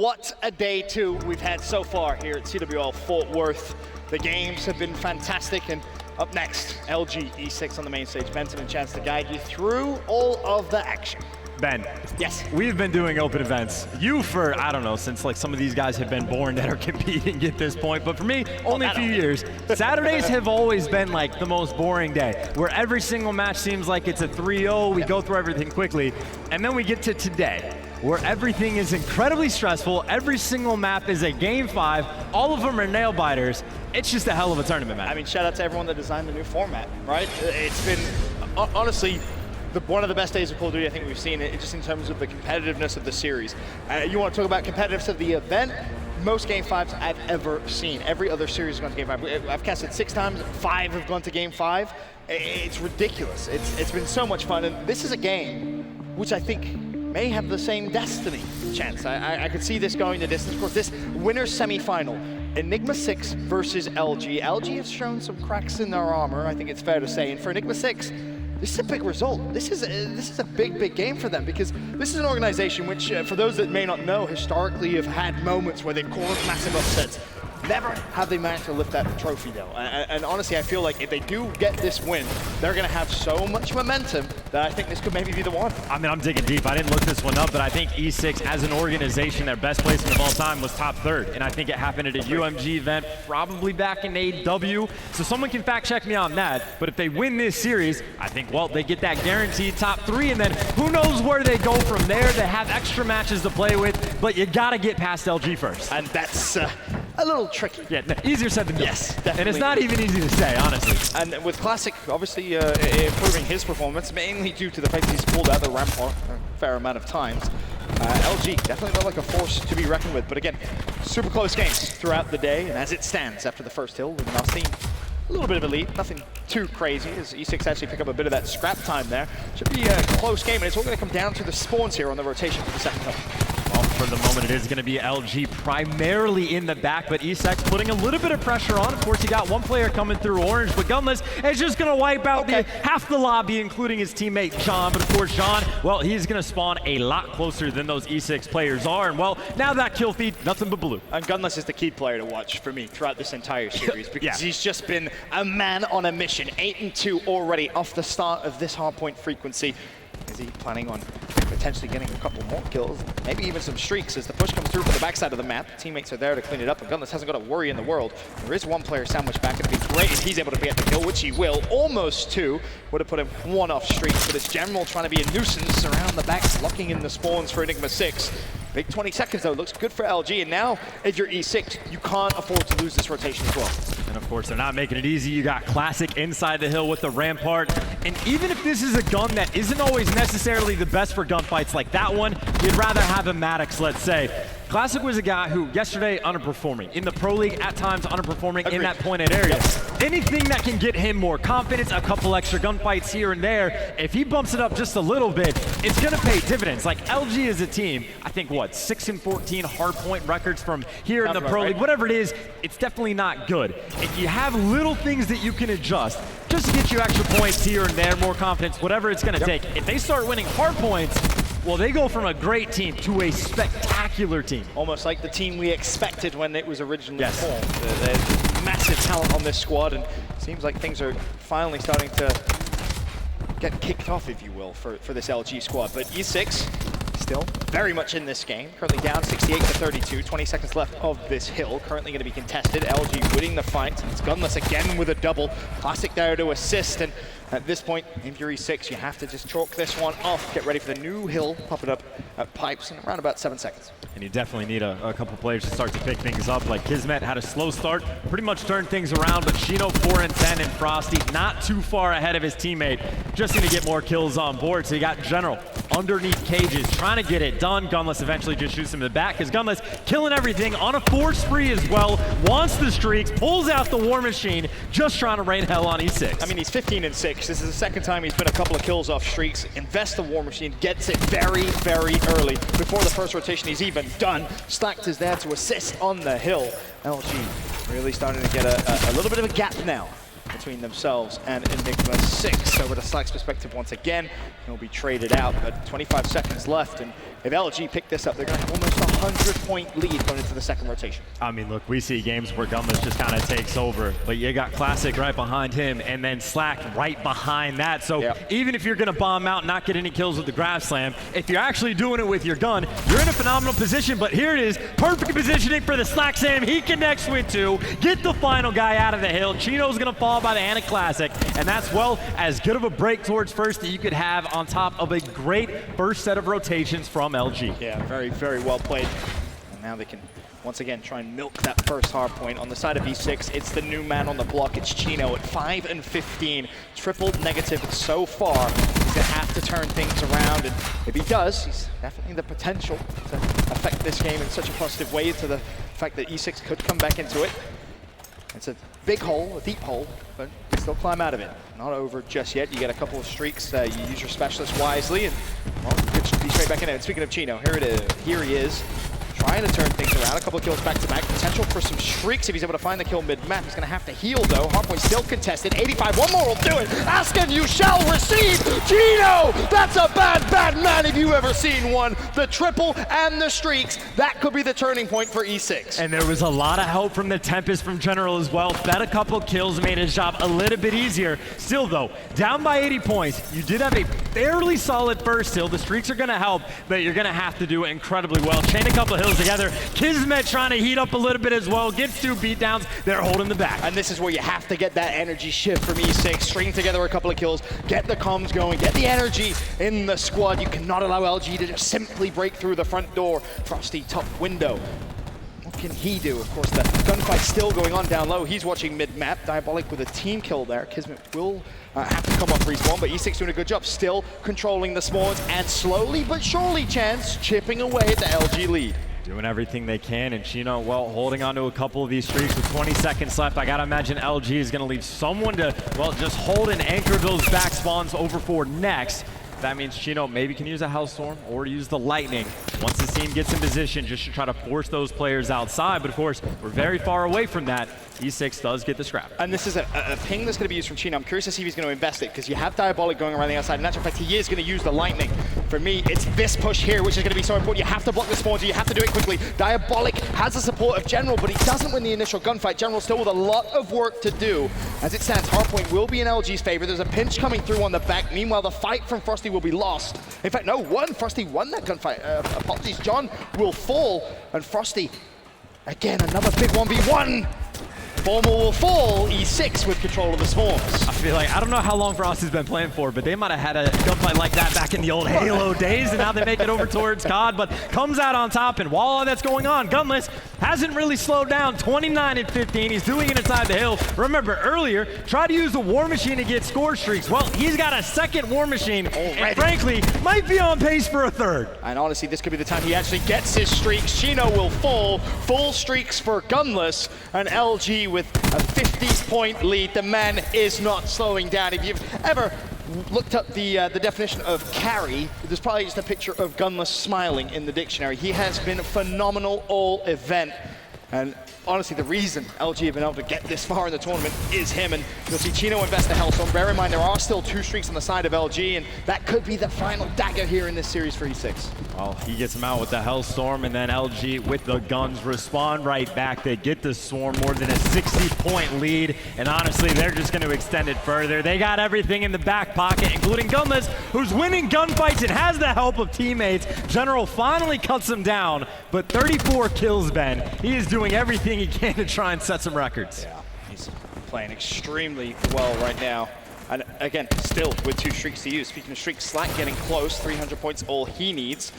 what a day two we've had so far here at CWL Fort Worth. The games have been fantastic, and up next, LG E6 on the main stage. Benson, a chance to guide you through all of the action. Ben. Yes. We've been doing open events. You for, I don't know, since like some of these guys have been born that are competing at this point, but for me, only a few years. Saturdays have always been like the most boring day, where every single match seems like it's a 3-0, we go through everything quickly, and then we get to today, where everything is incredibly stressful, every single map is a game 5, all of them are nail biters. It's just a hell of a tournament, man. I mean, shout out to everyone that designed the new format, right? It's been, honestly, one of the best days of Call of Duty I think we've seen, it just in terms of the competitiveness of the series. You want to talk about competitiveness of the event? Most Game 5s I've ever seen. Every other series has gone to Game 5. I've cast it 6 times, 5 have gone to Game 5. It's ridiculous. It's been so much fun, and this is a game which I think may have the same destiny chance. I could see this going the distance. Of course, this winner's semi-final, Enigma6 versus LG. LG has shown some cracks in their armor, I think it's fair to say, and for Enigma6, this is a big result. This is a big game for them, because this is an organization which, for those that may not know, historically have had moments where they've caused massive upsets. Never have they managed to lift that trophy, though. And honestly, I feel like if they do get this win, they're going to have so much momentum that I think this could maybe be the one. I mean, I'm digging deep. I didn't look this one up, but I think E6, as an organization, their best placement of all time was top 3rd. And I think it happened at a UMG event, probably back in AW. So someone can fact check me on that. But if they win this series, I think, well, they get that guaranteed top 3. And then who knows where they go from there. They have extra matches to play with, but you got to get past LG first. And that's a little tricky. Yeah, easier said than done. Yes, definitely. And it's not even easy to say, honestly. And with Classic, obviously improving his performance, mainly due to the fact he's pulled out the rampart a fair amount of times. LG definitely looked like a force to be reckoned with, but again, super close games throughout the day, and as it stands after the first hill, Luminosity, a little bit of a lead, nothing too crazy, as E6 actually pick up a bit of that scrap time there. Should be a close game, and it's all going to come down to the spawns here on the rotation for the second hill. Well, for the moment, it is going to be LG primarily in the back, but E6 putting a little bit of pressure on. Of course, you got one player coming through orange, but Gunless is just going to wipe out half the lobby, including his teammate John. But of course, John, well, he's going to spawn a lot closer than those E6 players are. And well, now that kill feed, nothing but blue. And Gunless is the key player to watch for me throughout this entire series, because he's just been a man on a mission. 8-2 already off the start of this hardpoint frequency. Is he planning on potentially getting a couple more kills, maybe even some streaks as the push comes through from the backside of the map? Teammates are there to clean it up, and Gunless hasn't got a worry in the world. There is one player sandwiched back, and it'd be great if he's able to get the kill, which he will. Almost 2. Would have put him 1 off streaks, but it's General trying to be a nuisance around the back, locking in the spawns for Enigma6. Big 20 seconds, though. Looks good for LG. And now, if you're E6, you can't afford to lose this rotation as well. And of course, they're not making it easy. You got Classic inside the hill with the rampart. And even if this is a gun that isn't always necessarily the best for gunfights like that one, you'd rather have a Maddox, let's say. Classic was a guy who, yesterday, underperforming. In the Pro League, at times, underperforming in that pointed area. Anything that can get him more confidence, a couple extra gunfights here and there, if he bumps it up just a little bit, it's going to pay dividends. Like, LG as a team, I think, what, 6-14 hardpoint records from here in the Pro League. Whatever it is, it's definitely not good. If you have little things that you can adjust, just to get you extra points here and there, more confidence, whatever it's going to take. If they start winning hardpoints, well, they go from a great team to a spectacular team. Almost like the team we expected when it was originally formed. There's massive talent on this squad, and it seems like things are finally starting to get kicked off, if you will, for this LG squad. But E6 still very much in this game, currently down 68-32, 20 seconds left of this hill, currently going to be contested. LG winning the fight. It's Gunless again with a double. Classic there to assist, and at this point, if you're E6, you have to just chalk this one off. Get ready for the new hill, popping up at Pipes in around about 7 seconds. And you definitely need a couple players to start to pick things up. Like Kismet had a slow start, pretty much turned things around, but Shino 4-10 and Frosty not too far ahead of his teammate. Just going to get more kills on board. So you got General underneath cages, trying to get it done. Gunless eventually just shoots him in the back, because Gunless killing everything on a 4 spree as well, wants the streaks, pulls out the War Machine, just trying to rain hell on E6. I mean, he's 15-6. This is the second time he's been a couple of kills off streaks. Invests the War Machine, gets it very, very early, before the first rotation he's even done. Stacked is there to assist on the hill. LG really starting to get a little bit of a gap now between themselves and Enigma6. Over to Slack's perspective once again, he'll be traded out, but 25 seconds left, and if LG pick this up, they're going to have almost 100-point lead going into the second rotation. I mean, look, we see games where Gunless just kind of takes over, but you got Classic right behind him and then Slack right behind that. So even if you're going to bomb out and not get any kills with the grab slam, if you're actually doing it with your gun, you're in a phenomenal position. But here it is, perfect positioning for the Slack Sam. He connects with two, get the final guy out of the hill. Chino's going to fall by the hand of Classic, and that's, well, as good of a break towards first that you could have on top of a great first set of rotations from LG. Yeah, very, very well played. And now they can once again try and milk that first hard point. On the side of E6, it's the new man on the block. It's Chino at 5 and 15. Triple negative so far. He's gonna have to turn things around, and if he does, he's definitely the potential to affect this game in such a positive way, to the fact that E6 could come back into it. It's a big hole, a deep hole, but you still climb out of it. Not over just yet. You get a couple of streaks. You use your specialist wisely, and well, be straight back in it. And speaking of Chino, here it is. Here he is, trying to turn things around. A couple of kills back to back. Potential for some streaks if he's able to find the kill mid-map. He's going to have to heal though. Hardpoint still contested. 85. One more will do it. Ask and you shall receive. Chino, that's a bad, bad man if you've ever seen one. The triple and the streaks. That could be the turning point for E6. And there was a lot of help from the Tempest from General as well. Bet a couple kills, made his job a little bit easier. Still though, down by 80 points. You did have a fairly solid first hill. The streaks are going to help, but you're going to have to do it incredibly well. Chain a couple of hills together. Kismet trying to heat up a little bit as well. Gets 2 beatdowns. They're holding the back. And this is where you have to get that energy shift from E6. String together a couple of kills. Get the comms going. Get the energy in the squad. You cannot allow LG to just simply break through the front door. Frosty top window. What can he do? Of course, the gunfight's still going on down low. He's watching mid-map. Diabolic with a team kill there. Kismet will have to come off respawn, but E6 doing a good job. Still controlling the spawns and slowly but surely, Chance, chipping away at the LG lead. Doing everything they can, and Chino, well, holding on to a couple of these streaks with 20 seconds left. I gotta imagine LG is gonna leave someone to, well, just hold and anchor those back spawns over for next. That means Chino maybe can use a Hellstorm or use the Lightning once the team gets in position, just to try to force those players outside. But of course, we're very far away from that. E6 does get the scrap. And this is a ping that's going to be used from Chino. I'm curious to see if he's going to invest it, because you have Diabolic going around the outside. In natural fact, he is going to use the Lightning. For me, it's this push here, which is going to be so important. You have to block the spawns, you have to do it quickly. Diabolic has the support of General, but he doesn't win the initial gunfight. General still with a lot of work to do. As it stands, hardpoint will be in LG's favor. There's a pinch coming through on the back. Meanwhile, the fight from Frosty will be lost. In fact, no, Frosty won that gunfight. Apologies, John will fall, and Frosty, again, another big 1v1. Formal will fall, E6 with control of the spawns. I feel like, I don't know how long Frosty's been playing for, but they might have had a gunfight like that back in the old Halo days, and now they make it over towards COD, but comes out on top, and while all that's going on, Gunless hasn't really slowed down. 29 and 15, he's doing it inside the hill. Remember earlier, tried to use the War Machine to get score streaks. Well, he's got a second War Machine, and frankly, might be on pace for a third. And honestly, this could be the time he actually gets his streaks. Chino will fall, full streaks for Gunless, and LG with a 50-point lead. The man is not slowing down. If you've ever looked up the definition of carry, there's probably just a picture of Gunless smiling in the dictionary. He has been phenomenal all event. And honestly, the reason LG have been able to get this far in the tournament is him. And you'll see Chino invest the Hellstorm. Bear in mind, there are still 2 streaks on the side of LG, and that could be the final dagger here in this series for E6. Well, he gets him out with the Hellstorm, and then LG with the guns respond right back. They get the Swarm, more than a 60-point lead, and honestly, they're just going to extend it further. They got everything in the back pocket, including Gunless, who's winning gunfights and has the help of teammates. General finally cuts him down, but 34 kills, Ben. He is doing everything he can to try and set some records. Yeah, he's playing extremely well right now. And again, still with 2 streaks to use. Speaking of streaks, Slack getting close, 300 points, all he needs.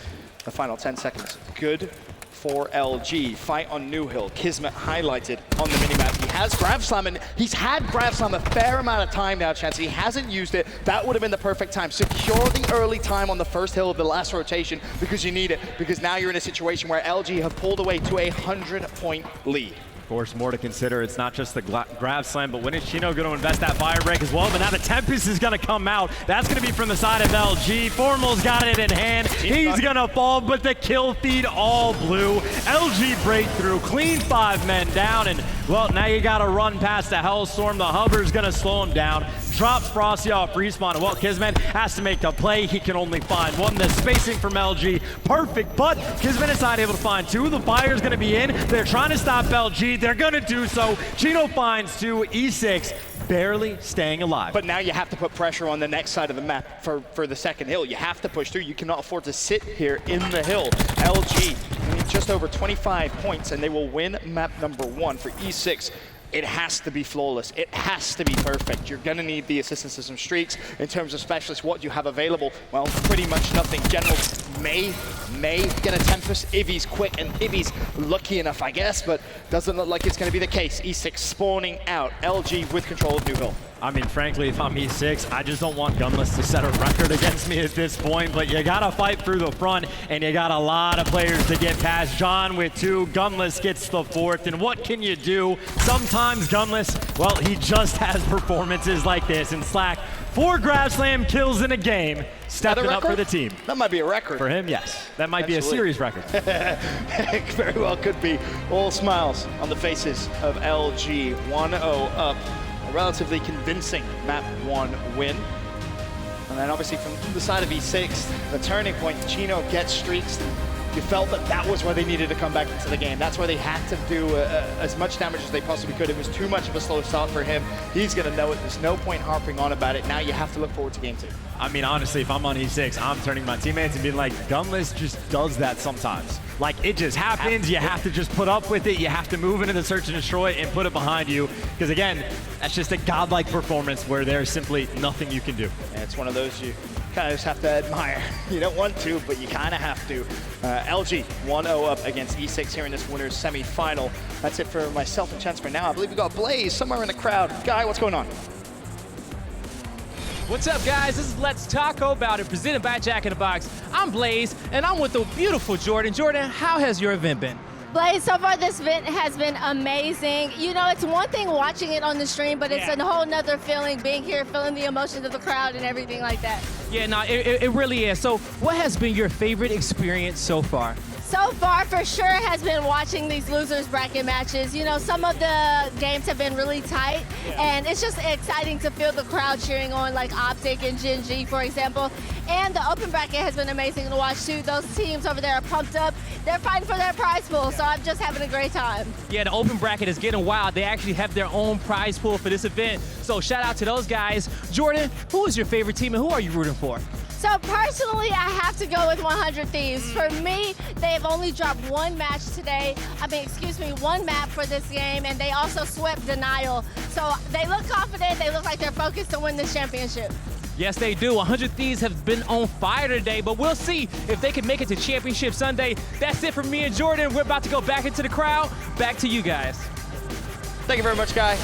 The final 10 seconds, good for LG. Fight on New Hill, Kismet highlighted on the minimap. He has Grab Slam, and he's had Grab Slam a fair amount of time now, Chance. He hasn't used it. That would have been the perfect time. Secure the early time on the first hill of the last rotation, because you need it, because now you're in a situation where LG have pulled away to a 100-point lead. Of course, more to consider. It's not just the grab slam, but when is Chino going to invest that fire break as well? But now the Tempest is going to come out. That's going to be from the side of LG. Formal's got it in hand. He's going to fall, but the kill feed all blue. LG breakthrough, clean 5 men down, and well, now you got to run past the Hellstorm. The Hover's going to slow him down. drops Frosty off respawn. Well, Kismet has to make the play. He can only find one. The spacing from LG, perfect, but Kismet is not able to find two. The fire's gonna be in. They're trying to stop LG. They're gonna do so. Chino finds two. E6 barely staying alive. But now you have to put pressure on the next side of the map for the second hill. You have to push through. You cannot afford to sit here in the hill. LG need just over 25 points, and they will win map number 1 for E6. It has to be flawless. It has to be perfect. You're going to need the assistance of some streaks. In terms of specialists, what do you have available? Well, pretty much nothing. General may get a Tempest if he's quick and if he's lucky enough, I guess, but doesn't look like it's going to be the case. E6 spawning out. LG with control of New Hill. I mean, frankly, if I'm E6, I just don't want Gunless to set a record against me at this point, but you gotta fight through the front, and you got a lot of players to get past. John with 2, Gunless gets the 4th, and what can you do? Sometimes Gunless, well, he just has performances like this, and Slack, 4 grab slam kills in a game, stepping up for the team. That might be a record. For him, yes. That might be a series record. Very well could be. All smiles on the faces of LG, 1-0 up. Relatively convincing map 1 win. And then obviously from the side of E6, the turning point, Chino gets streaks. You felt that that was where they needed to come back into the game. That's where they had to do as much damage as they possibly could. It was too much of a slow start for him. He's going to know it. There's no point harping on about it. Now you have to look forward to game 2. I mean, honestly, if I'm on E6, I'm turning to my teammates and being like, Gunless just does that sometimes. Like, it just happens. You have to just put up with it. You have to move into the search and destroy and put it behind you. Because again, that's just a godlike performance where there's simply nothing you can do. And it's one of those you kind of just have to admire. You don't want to, but you kind of have to. LG 1-0 up against E6 here in this winner's semi-final. That's it for myself and Chance for now. I believe we got Blaze somewhere in the crowd. Guy, what's going on? What's up, guys? This is Let's Talk About It, presented by Jack in the Box. I'm Blaze, and I'm with the beautiful Jordan. Jordan, how has your event been? Blaze, so far this event has been amazing. You know, it's one thing watching it on the stream, but it's a whole nother feeling being here, feeling the emotions of the crowd and everything like that. Yeah, no, it really is. So what has been your favorite experience so far? So far, for sure, has been watching these losers bracket matches. You know, some of the games have been really tight, and it's just exciting to feel the crowd cheering on, like Optic and Gen G, for example. And the open bracket has been amazing to watch, too. Those teams over there are pumped up. They're fighting for their prize pool, so I'm just having a great time. Yeah, the open bracket is getting wild. They actually have their own prize pool for this event, so shout out to those guys. Jordan, who is your favorite team, and who are you rooting for? So personally, I have to go with 100 Thieves. For me, they've only dropped one match today. One map for this game, and they also swept Denial. So they look confident. They look like they're focused to win this championship. Yes, they do. 100 Thieves have been on fire today, but we'll see if they can make it to Championship Sunday. That's it from me and Jordan. We're about to go back into the crowd. Back to you guys. Thank you very much, Guy.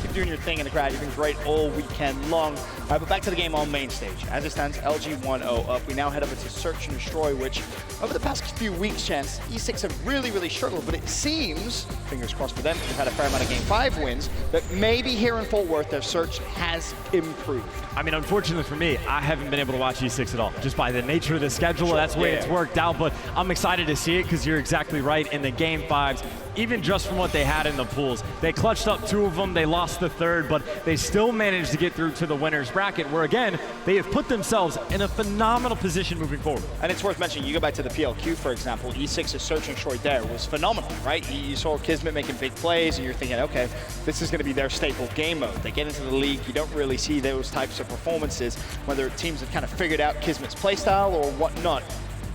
Keep doing your thing in the crowd. You've been great all weekend long. But back to the game on main stage. As it stands, LG 1-0 up. We now head over to Search and Destroy, which over the past few weeks, Chance, E6 have really struggled, but it seems, fingers crossed for them, they've had a fair amount of Game 5 wins, that maybe here in Fort Worth, their search has improved. I mean, unfortunately for me, I haven't been able to watch E6 at all. Just by the nature of the schedule, that's the way it's worked out, but I'm excited to see it because you're exactly right. In the Game 5s, even just from what they had in the pools, they clutched up 2 of them, they lost the 3rd, but they still managed to get through to the winner's bracket, where again, they have put themselves in a phenomenal position moving forward. And it's worth mentioning, you go back to the PLQ, for example, E6's Search and Destroy there was phenomenal, right? You saw Kismet making big plays, and you're thinking, okay, this is going to be their staple game mode. They get into the league, you don't really see those types of performances, whether teams have kind of figured out Kismet's playstyle or whatnot.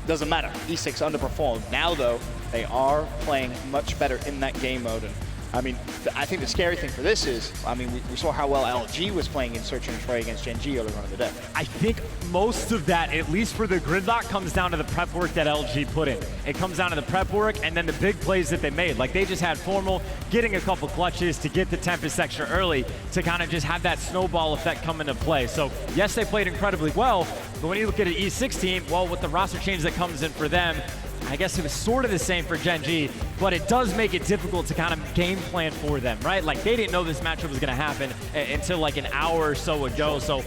Doesn't matter. E6 underperformed. Now, though, they are playing much better in that game mode. And I mean, I think the scary thing for this is, I mean, we saw how well LG was playing in Search and Destroy against Gen G earlier on in the day. I think most of that, at least for the gridlock, comes down to the prep work that LG put in. It comes down to the prep work and then the big plays that they made. Like, they just had Formal getting a couple clutches to get the Tempest extra early to kind of just have that snowball effect come into play. So, yes, they played incredibly well, but when you look at an E6 team, well, with the roster change that comes in for them, I guess it was sort of the same for Gen G, but it does make it difficult to kind of game plan for them, right? Like, they didn't know this matchup was going to happen until like an hour or so ago. So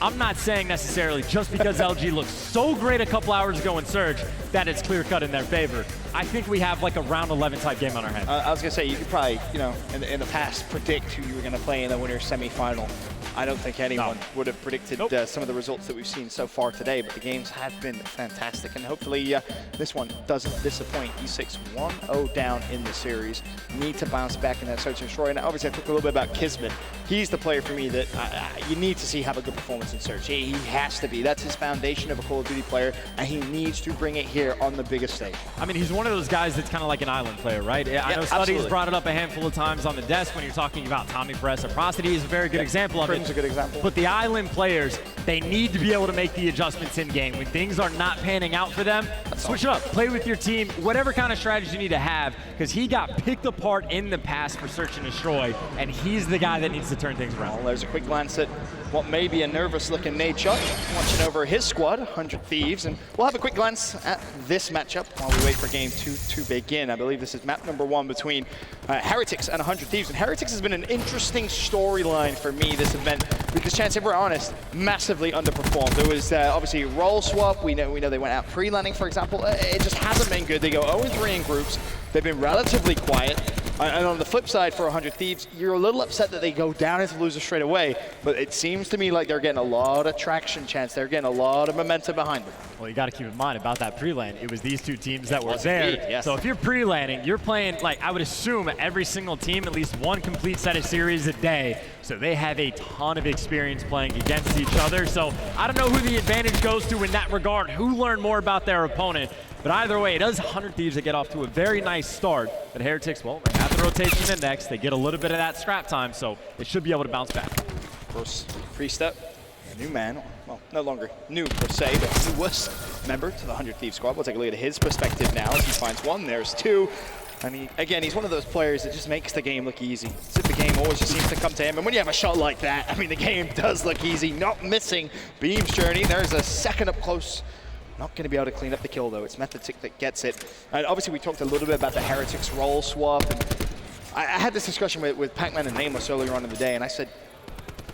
I'm not saying necessarily just because LG looked so great a couple hours ago in Surge that it's clear-cut in their favor. I think we have like a round 11 type game on our hands. I was going to say, you could probably, you know, in the past predict who you were going to play in the winner's semifinal. I don't think anyone would have predicted some of the results that we've seen so far today, but the games have been fantastic, and hopefully this one doesn't disappoint. E6 1-0 down in the series, need to bounce back in that search and destroy. And obviously I talked a little bit about Kismet. He's the player for me that you need to see have a good performance in search. He has to be. That's his foundation of a Call of Duty player, and he needs to bring it here on the biggest stage. I mean, he's one of those guys that's kind of like an island player, right? I know Study's brought it up a handful of times on the desk when you're talking about Tommy for Reciprocity. He's a very good example of it. Prim's a good example. But the island players, they need to be able to make the adjustments in game. When things are not panning out for them, switch it up. Play with your team, whatever kind of strategy you need to have, because he got picked apart in the past for search and destroy, and he's the guy that needs to turn things around. Well, there's a quick glance at what may be a nervous-looking Nate Chuck watching over his squad, 100 Thieves, and we'll have a quick glance at this matchup while we wait for game 2 to begin. I believe this is map number 1 between Heretics and 100 Thieves, and Heretics has been an interesting storyline for me this event because, Chance, if we're honest, massively underperformed. There was obviously role swap. We know they went out pre-landing, for example. It just hasn't been good. They go 0-3 in groups. They've been relatively quiet. And on the flip side, for 100 Thieves, you're a little upset that they go down into losers straight away, but it seems to me like they're getting a lot of traction, Chance. They're getting a lot of momentum behind them. Well, you got to keep in mind about that pre-land. It was these two teams that were there. Indeed, yes. So if you're pre-landing, you're playing, like, I would assume every single team at least one complete set of series a day. So they have a ton of experience playing against each other. So I don't know who the advantage goes to in that regard, who learned more about their opponent. But either way, it is 100 Thieves that get off to a very nice start. But Heretics, well, they have the rotation index. They get a little bit of that scrap time, so they should be able to bounce back. First free step, a new man, well, no longer new per se, but newest member to the 100 Thieves squad. We'll take a look at his perspective now as he finds one. There's two. And he's one of those players that just makes the game look easy. As if the game always just seems to come to him. And when you have a shot like that, I mean, the game does look easy. Not missing Beam's journey. There's a second up close. Not going to be able to clean up the kill, though. It's Methotic that gets it. And obviously, we talked a little bit about the Heretics role swap. And I had this discussion with Pac-Man and Nameless earlier on in the day, and I said,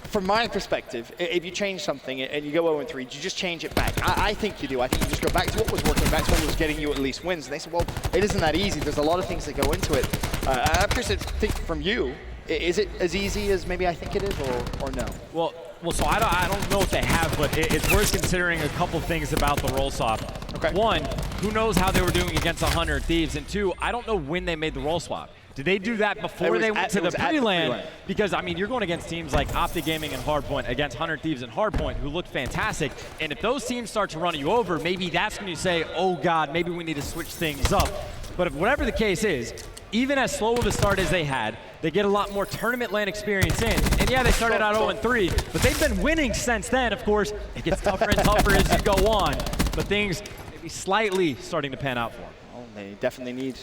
from my perspective, if you change something and you go 0-3, do you just change it back? I think you do. I think you just go back to what was working, back to what was getting you at least wins. And they said, well, it isn't that easy. There's a lot of things that go into it. I'm curious to think from you, is it as easy as maybe I think it is, or no? Well, so I don't know if they have, but it's worth considering a couple things about the roll swap. Okay. One, who knows how they were doing against 100 Thieves? And two, I don't know when they made the roll swap. Did they do that before they went to the pre-land? Because, I mean, you're going against teams like Optic Gaming and Hardpoint, against 100 Thieves and Hardpoint, who look fantastic. And if those teams start to run you over, maybe that's when you say, oh, God, maybe we need to switch things up. But if whatever the case is, even as slow of a start as they had, they get a lot more tournament land experience in. And yeah, they started out 0-3, but they've been winning since then. Of course, it gets tougher and tougher as you go on, but things maybe slightly starting to pan out for them. Well, they definitely need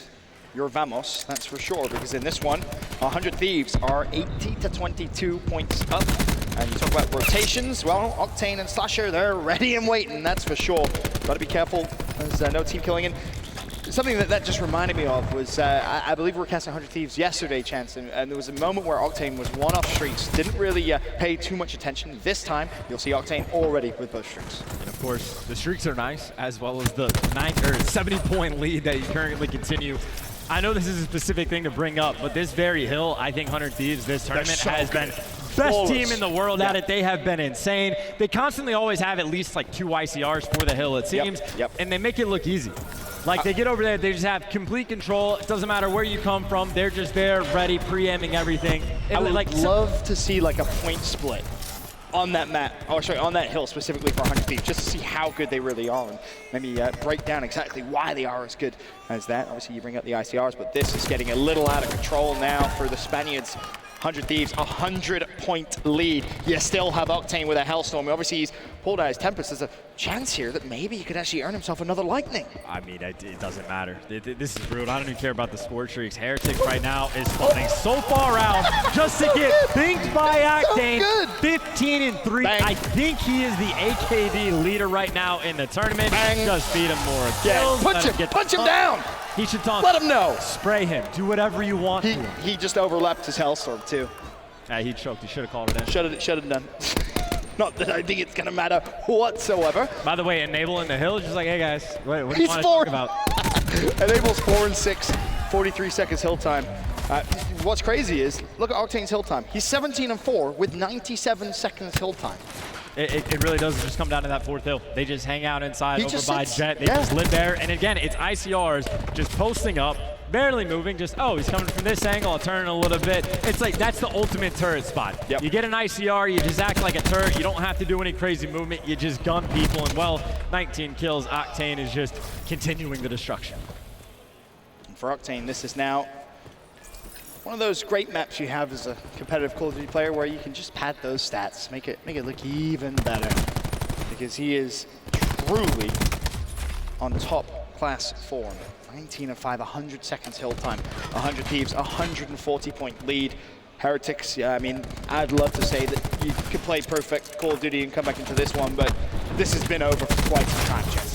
your Vamos, that's for sure, because in this one, 100 Thieves are 80 to 22 points up. And you talk about rotations, well, Octane and Slasher, they're ready and waiting, that's for sure. Got to be careful, there's no team killing in. Something that just reminded me of was, I believe we were casting 100 Thieves yesterday, Chance, and there was a moment where Octane was one off streaks, didn't really pay too much attention. This time, you'll see Octane already with both streaks. And of course, the streaks are nice, as well as the 70-point lead that you currently continue. I know this is a specific thing to bring up, but this very hill, I think 100 Thieves this tournament has been best team in the world at it. They have been insane. They constantly always have at least like 2 ICRs for the hill, it seems, and they make it look easy. Like, they get over there, they just have complete control. It doesn't matter where you come from. They're just there, ready, preempting everything. I would love to see like a point split on that map, or sorry, on that hill specifically for 100 Thieves, just to see how good they really are, and maybe break down exactly why they are as good as that. Obviously, you bring up the ICRs, but this is getting a little out of control now for the Spaniards. 100 Thieves, 100-point lead. You still have Octane with a Hellstorm. Obviously, he's pulled out his Tempest. There's a chance here that maybe he could actually earn himself another Lightning. I mean, it doesn't matter. This is brutal. I don't even care about the sport streaks. Heretic right now is spawning so far out just to get binked by Octane. So 15-3. I think he is the AKD leader right now in the tournament. Bang. Just feed him more kills. Punch him down. He should taunt. Let him know. Spray him. Do whatever you want to him. He just overlapped his Hellstorm, too. Yeah, he choked. He should have called it in. Should have done. Not that I think it's going to matter whatsoever. By the way, Enable in the hill is just like, hey, guys, what do you want to talk about? Enable's 4 and 6. 43 seconds hill time. What's crazy is, look at Octane's hill time. He's 17-4 with 97 seconds hill time. It really does just come down to that fourth hill. They just hang out inside over by sits. Jet. They just live there. And again, it's ICRs just posting up, barely moving, just, oh, he's coming from this angle, I'll turn a little bit. It's like, that's the ultimate turret spot. Yep. You get an ICR, you just act like a turret, you don't have to do any crazy movement, you just gun people, and well, 19 kills, Octane is just continuing the destruction. And for Octane, this is now one of those great maps you have as a competitive Call of Duty player where you can just pad those stats, make it look even better. Because he is truly on top class form. 19-5, 100 seconds hill time, 100 Thieves, 140-point lead. Heretics, yeah, I mean, I'd love to say that you could play perfect Call of Duty and come back into this one, but this has been over for quite some time, Jess.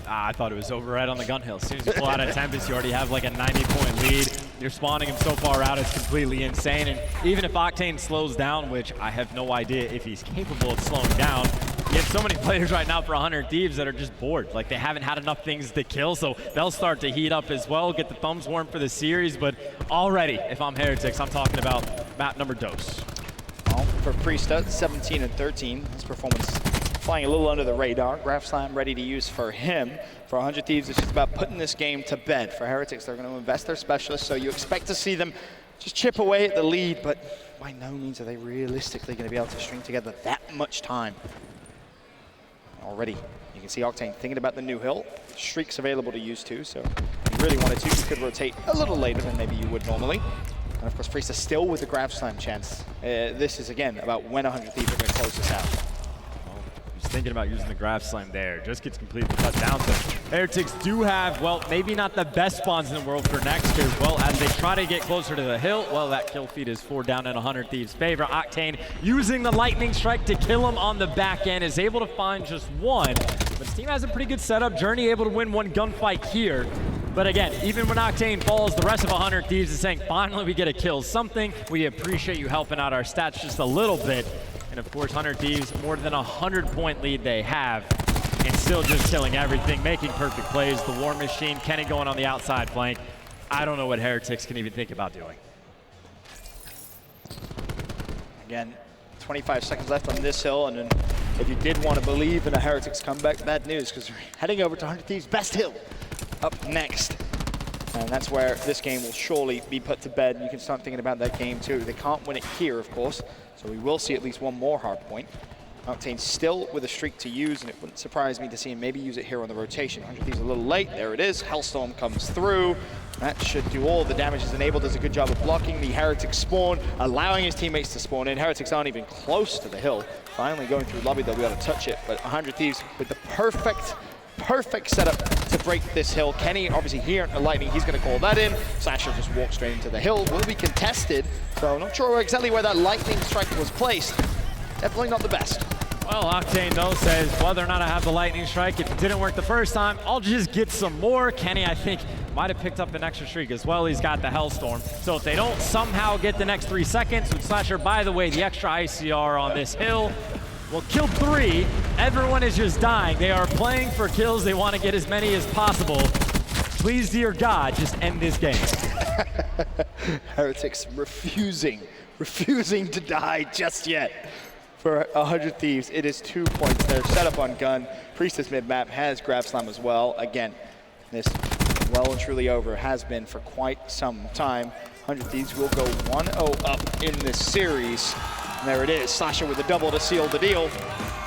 I thought it was over right on the gun hill. As soon as you pull out a Tempest, you already have like a 90-point lead. You're spawning him so far out, it's completely insane. And even if Octane slows down, which I have no idea if he's capable of slowing down, you have so many players right now for 100 Thieves that are just bored. Like, they haven't had enough things to kill, so they'll start to heat up as well, get the thumbs warm for the series. But already, if I'm Heretics, I'm talking about map number Dose. Well, for Priesta, 17-13, his performance flying a little under the radar. Graph Slam ready to use for him. For 100 Thieves, it's just about putting this game to bed. For Heretics, they're going to invest their specialists, so you expect to see them just chip away at the lead, but by no means are they realistically going to be able to string together that much time. Already, you can see Octane thinking about the new hill. Streaks available to use too, so if you really wanted to, you could rotate a little later than maybe you would normally. And of course, Priesta still with the Grab Slam chance. This is, again, about when 100 Thieves are going to close this out. Just thinking about using the Graph Slam there. Just gets completely cut down. So Heretics do have, well, maybe not the best spawns in the world for next year. Well, as they try to get closer to the hill, well, that kill feed is 4 down in 100 Thieves' favor. Octane using the Lightning Strike to kill him on the back end, is able to find just one. But his team has a pretty good setup. Journey able to win one gunfight here. But again, even when Octane falls, the rest of 100 Thieves is saying, finally we get a kill. Something, we appreciate you helping out our stats just a little bit. And of course, 100 Thieves, more than a 100-point lead they have, and still just killing everything, making perfect plays. The War Machine, Kenny going on the outside flank. I don't know what Heretics can even think about doing. Again, 25 seconds left on this hill, and then if you did want to believe in a Heretics comeback, bad news, because we're heading over to 100 Thieves' best hill up next. And that's where this game will surely be put to bed. You can start thinking about that game too. They can't win it here, of course, so we will see at least one more hard point. Octane still with a streak to use, and it wouldn't surprise me to see him maybe use it here on the rotation. 100 Thieves a little late. There it is. Hellstorm comes through. That should do all the damage. Is enabled, does a good job of blocking the Heretic spawn, allowing his teammates to spawn in. Heretics aren't even close to the hill. Finally going through lobby, they'll be able to touch it, but 100 Thieves with the perfect setup to break this hill. Kenny, obviously here at the Lightning, he's going to call that in. Sasha just walks straight into the hill. Will be contested, so not sure exactly where that Lightning Strike was placed. Definitely not the best. Well, Octane, though, says whether or not I have the Lightning Strike, if it didn't work the first time, I'll just get some more. Kenny, I think, might have picked up an extra streak as well. He's got the Hellstorm. So if they don't somehow get the next 3 seconds, with Slasher, by the way, the extra ICR on this hill, well, kill 3, everyone is just dying. They are playing for kills. They want to get as many as possible. Please, dear God, just end this game. Heretics refusing to die just yet. For 100 Thieves, it is 2 points. They're set up on gun. Priestess mid-map has Grab Slam as well. Again, this well and truly over has been for quite some time. 100 Thieves will go 1-0 up in this series. And there it is, Sasha with a double to seal the deal.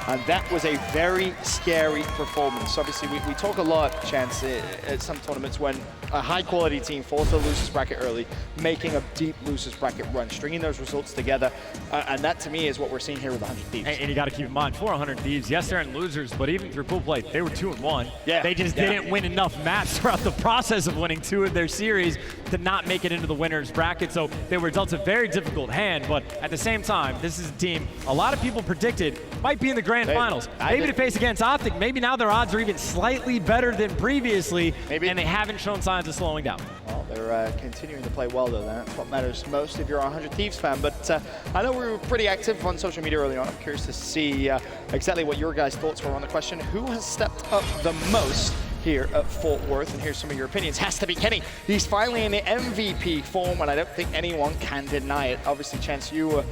And that was a very scary performance. Obviously, we talk a lot, Chance, at some tournaments when a high-quality team falls to the losers bracket early, making a deep losers bracket run, stringing those results together. And that, to me, is what we're seeing here with 100 Thieves. And you got to keep in mind, for 100 Thieves, yes, they're in losers, but even through pool play, they were 2-1. Yeah. They just didn't win enough maps throughout the process of winning 2 of their series to not make it into the winners bracket. So they were dealt a very difficult hand, but at the same time, this is a team a lot of people predicted might be in the grand finals. Maybe to face against Optic, maybe now their odds are even slightly better than previously, and they haven't shown signs of slowing down. Well, they're continuing to play well, though. That's what matters most if you're a 100 Thieves fan. But I know we were pretty active on social media early on. I'm curious to see exactly what your guys' thoughts were on the question, who has stepped up the most here at Fort Worth, and here's some of your opinions. Has to be Kenny. He's finally in the MVP form, and I don't think anyone can deny it. Obviously, Chance, you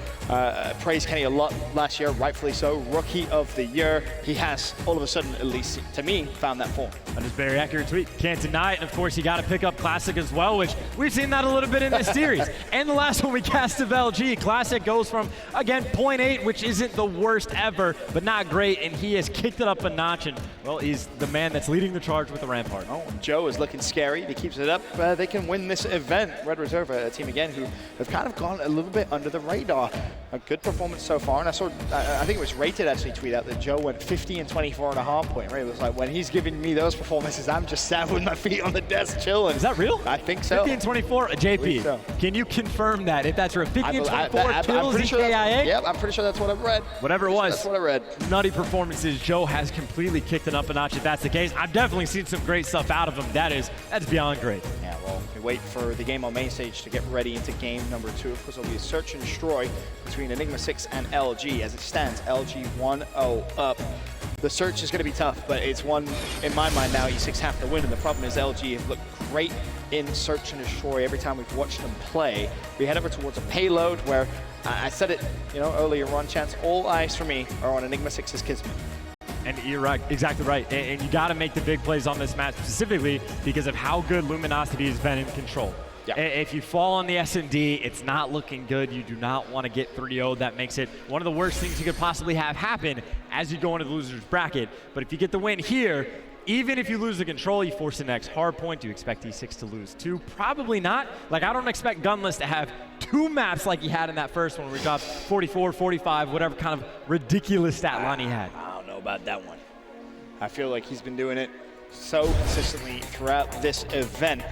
praised Kenny a lot last year, rightfully so. Rookie of the Year. He has, all of a sudden, at least to me, found that form. That is a very accurate tweet. Can't deny it. And of course, you got to pick up Classic as well, which we've seen that a little bit in this series. And the last one we cast of LG, Classic goes from, again, 0.8, which isn't the worst ever, but not great. And he has kicked it up a notch. And, well, he's the man that's leading the charge with the Rampart. Oh, Joe is looking scary. He keeps it up. They can win this event. Red Reserve, a team again who have kind of gone a little bit under the radar. A good performance so far. And I saw, I think it was Rated actually tweet out that Joe went 50 and 24 and a half point. Right? It was like, when he's giving me those performances, I'm just sat with my feet on the desk chilling. Is that real? I think so. 50 and 24, JP. So. Can you confirm that? If that's real, 50 and 24 I'm kills pretty in sure KIA? Yep, I'm pretty sure that's what I've read. Whatever it was. That's what I read. Nutty performances. Joe has completely kicked it up a notch if that's the case. I've definitely seen some great stuff out of him. That's beyond great. Yeah, well, we wait for the game on main stage to get ready into game number 2. Of course, there'll be a search and destroy between Enigma6 and LG. As it stands, LG 1-0 up. The search is going to be tough, but it's one, in my mind now, E6 have to win, and the problem is LG have looked great in search and destroy every time we've watched them play. We head over towards a payload where, I said it earlier on, Chance, all eyes for me are on Enigma6's Kismet. And you're right, exactly right. And you got to make the big plays on this match specifically because of how good Luminosity has been in control. Yeah. If you fall on the S&D, it's not looking good. You do not want to get 3-0. That makes it one of the worst things you could possibly have happen as you go into the loser's bracket. But if you get the win here, even if you lose the control, you force the next hard point. Do you expect E6 to lose 2? Probably not. Like, I don't expect Gunless to have 2 maps like he had in that first one where he dropped 44, 45, whatever kind of ridiculous stat line he had. I don't know about that one. I feel like he's been doing it so consistently throughout this event.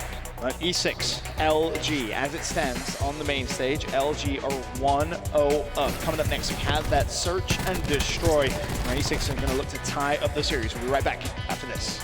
But E6, LG, as it stands on the main stage, LG are 1-0 up. Coming up next, we have that search and destroy. Now E6 are going to look to tie up the series. We'll be right back after this.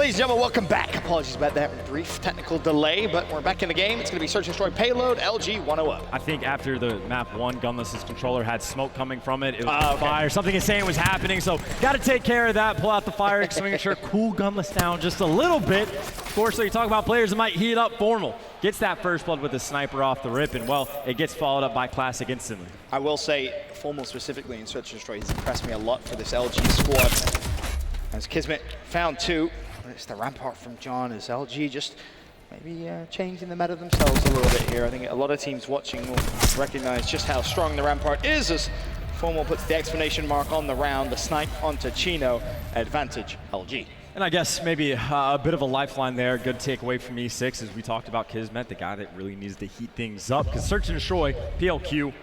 Ladies and gentlemen, welcome back. Apologies about that brief technical delay, but we're back in the game. It's going to be Search and Destroy Payload, LG 1-0 up. I think after the map 1, Gunless's controller had smoke coming from it. It was fire. Something insane was happening, so got to take care of that. Pull out the fire extinguisher, cool Gunless down just a little bit. Of course, so you talk about players that might heat up. Formal gets that first blood with a sniper off the rip, and well, it gets followed up by Classic instantly. I will say, Formal specifically in Search and Destroy has impressed me a lot for this LG squad. As Kismet found 2. It's the rampart from John as LG just maybe changing the meta themselves a little bit here. I think a lot of teams watching will recognize just how strong the rampart is as Formal puts the exclamation mark on the round, the snipe onto Chino, advantage LG. And I guess maybe a bit of a lifeline there. Good takeaway from E6 as we talked about Kismet, the guy that really needs to heat things up. Because Search and Destroy, PLQ,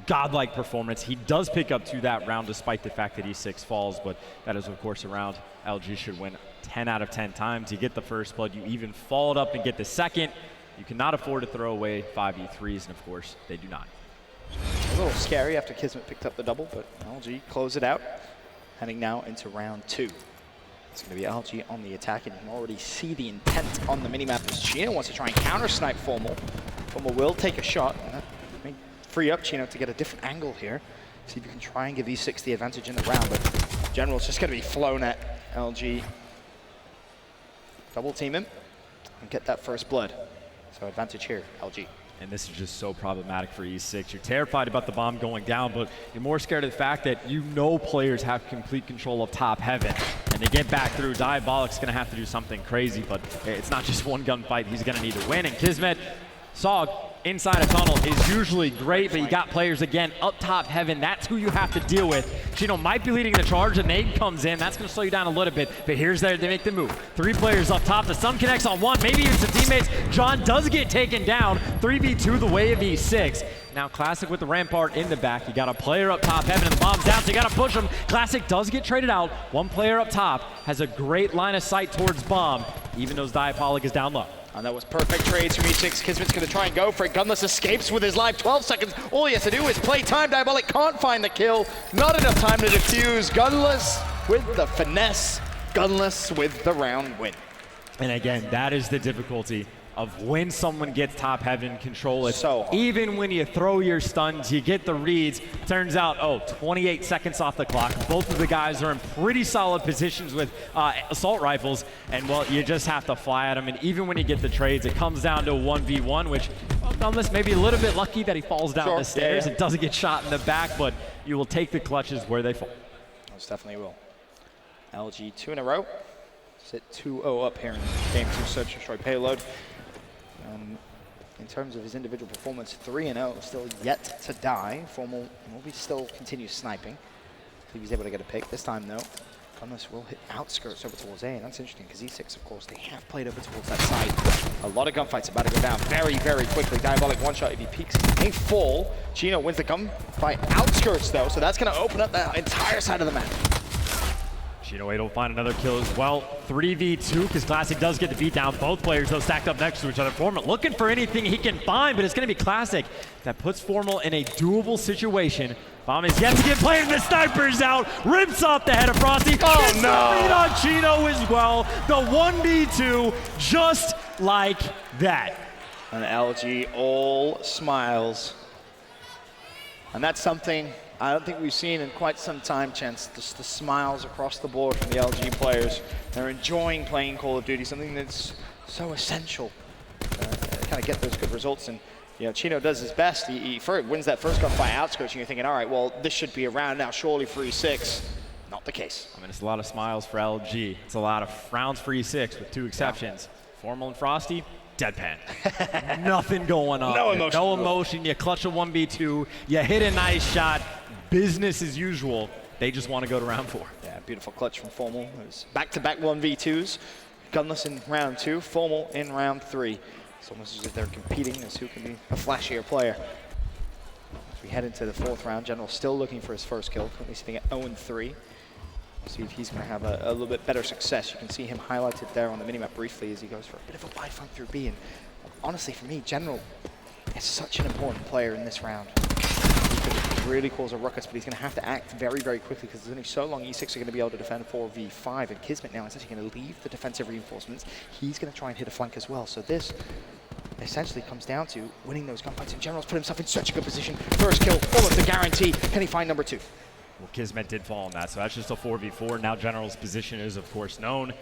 godlike performance. He does pick up to that round despite the fact that E6 falls, but that is of course a round LG should win 10 out of 10 times. You get the first blood, you even follow it up and get the second. You cannot afford to throw away 5v3s, and of course they do not. A little scary after Kismet picked up the double, but LG close it out. Heading now into round 2. It's going to be LG on the attack, and you can already see the intent on the minimap as Chino wants to try and counter-snipe Formal. Formal will take a shot. May free up Chino to get a different angle here. See if you can try and give E6 the advantage in the round, but General's just going to be flown at LG. Double team him and get that first blood. So advantage here, LG. And this is just so problematic for E6. You're terrified about the bomb going down, but you're more scared of the fact that you know players have complete control of top heaven. And they get back through. Diabolic's going to have to do something crazy, but it's not just one gunfight. He's going to need to win. And Kismet, Sog, inside a tunnel is usually great, but you got players again up top heaven. That's who you have to deal with. Chino might be leading the charge. A nade comes in. That's going to slow you down a little bit, but here's there. They make the move. 3 players up top. The sun connects on 1, maybe even some teammates. John does get taken down. 3v2 the way of E6. Now Classic with the rampart in the back. You got a player up top heaven and the bomb's down, so you got to push him. Classic does get traded out. 1 player up top has a great line of sight towards bomb, even though Diabolic is down low. And that was perfect trades from E6. Kismet's going to try and go for it. Gunless escapes with his life. 12 seconds. All he has to do is play time. Diabolic can't find the kill. Not enough time to defuse. Gunless with the finesse. Gunless with the round win. And again, that is the difficulty of when someone gets top heaven control. It's so hard. Even when you throw your stuns, you get the reads. Turns out, 28 seconds off the clock. Both of the guys are in pretty solid positions with assault rifles, and well, you just have to fly at them. And even when you get the trades, it comes down to a 1v1, which, well, Gunless may be a little bit lucky that he falls down the stairs and doesn't get shot in the back, but you will take the clutches where they fall. Most definitely will. LG 2 in a row. Sit 2-0 up here in game 2 Search and Destroy Payload. In terms of his individual performance, 3-0, still yet to die. Formal will be still continue sniping. If he's able to get a pick this time, though. Gunless will hit outskirts over towards A, and that's interesting because E6, of course, they have played over towards that side. A lot of gunfights about to go down very, very quickly. Diabolic one shot if he peeks. May fall. Chino wins the gunfight outskirts, though, so that's going to open up the entire side of the map. Chino 8 will find another kill as well. 3v2, because Classic does get the beat down. Both players, though, stacked up next to each other. Formal looking for anything he can find, but it's going to be Classic that puts Formal in a doable situation. Bomb is yet to get played, and the sniper's out. Rips off the head of Frosty. Oh, no! Beat on Chino as well. The 1v2, just like that. And LG all smiles. And that's something I don't think we've seen in quite some time, Chance. Just the smiles across the board from the LG players. They're enjoying playing Call of Duty, something that's so essential to kind of get those good results. And you know, Chino does his best. He wins that first gunfight outskirts, and you're thinking, all right, well, this should be a round now, surely for E6. Not the case. I mean, it's a lot of smiles for LG. It's a lot of rounds for E6 with 2 exceptions. Formal and Frosty, deadpan. Nothing going on. No emotion. No emotion. You clutch a 1v2. You hit a nice shot. Business as usual. They just want to go to round 4. Yeah, beautiful clutch from Formal. It was back-to-back 1v2s. Gunless in round 2, Formal in round 3. It's almost as if they're competing as who can be a flashier player. As we head into the 4th round, General still looking for his first kill, currently sitting at 0-3. We'll see if he's going to have a little bit better success. You can see him highlighted there on the minimap briefly as he goes for a bit of a wide flank through B. And honestly, for me, General is such an important player in this round. He could really cause a ruckus, but he's going to have to act very, very quickly because there's only so long E6 are going to be able to defend 4v5, and Kismet now is actually going to leave the defensive reinforcements. He's going to try and hit a flank as well. So this essentially comes down to winning those gunfights, and General's put himself in such a good position. First kill, almost a guarantee. Can he find number 2? Well, Kismet did fall on that, so that's just a 4v4. Now General's position is, of course, known.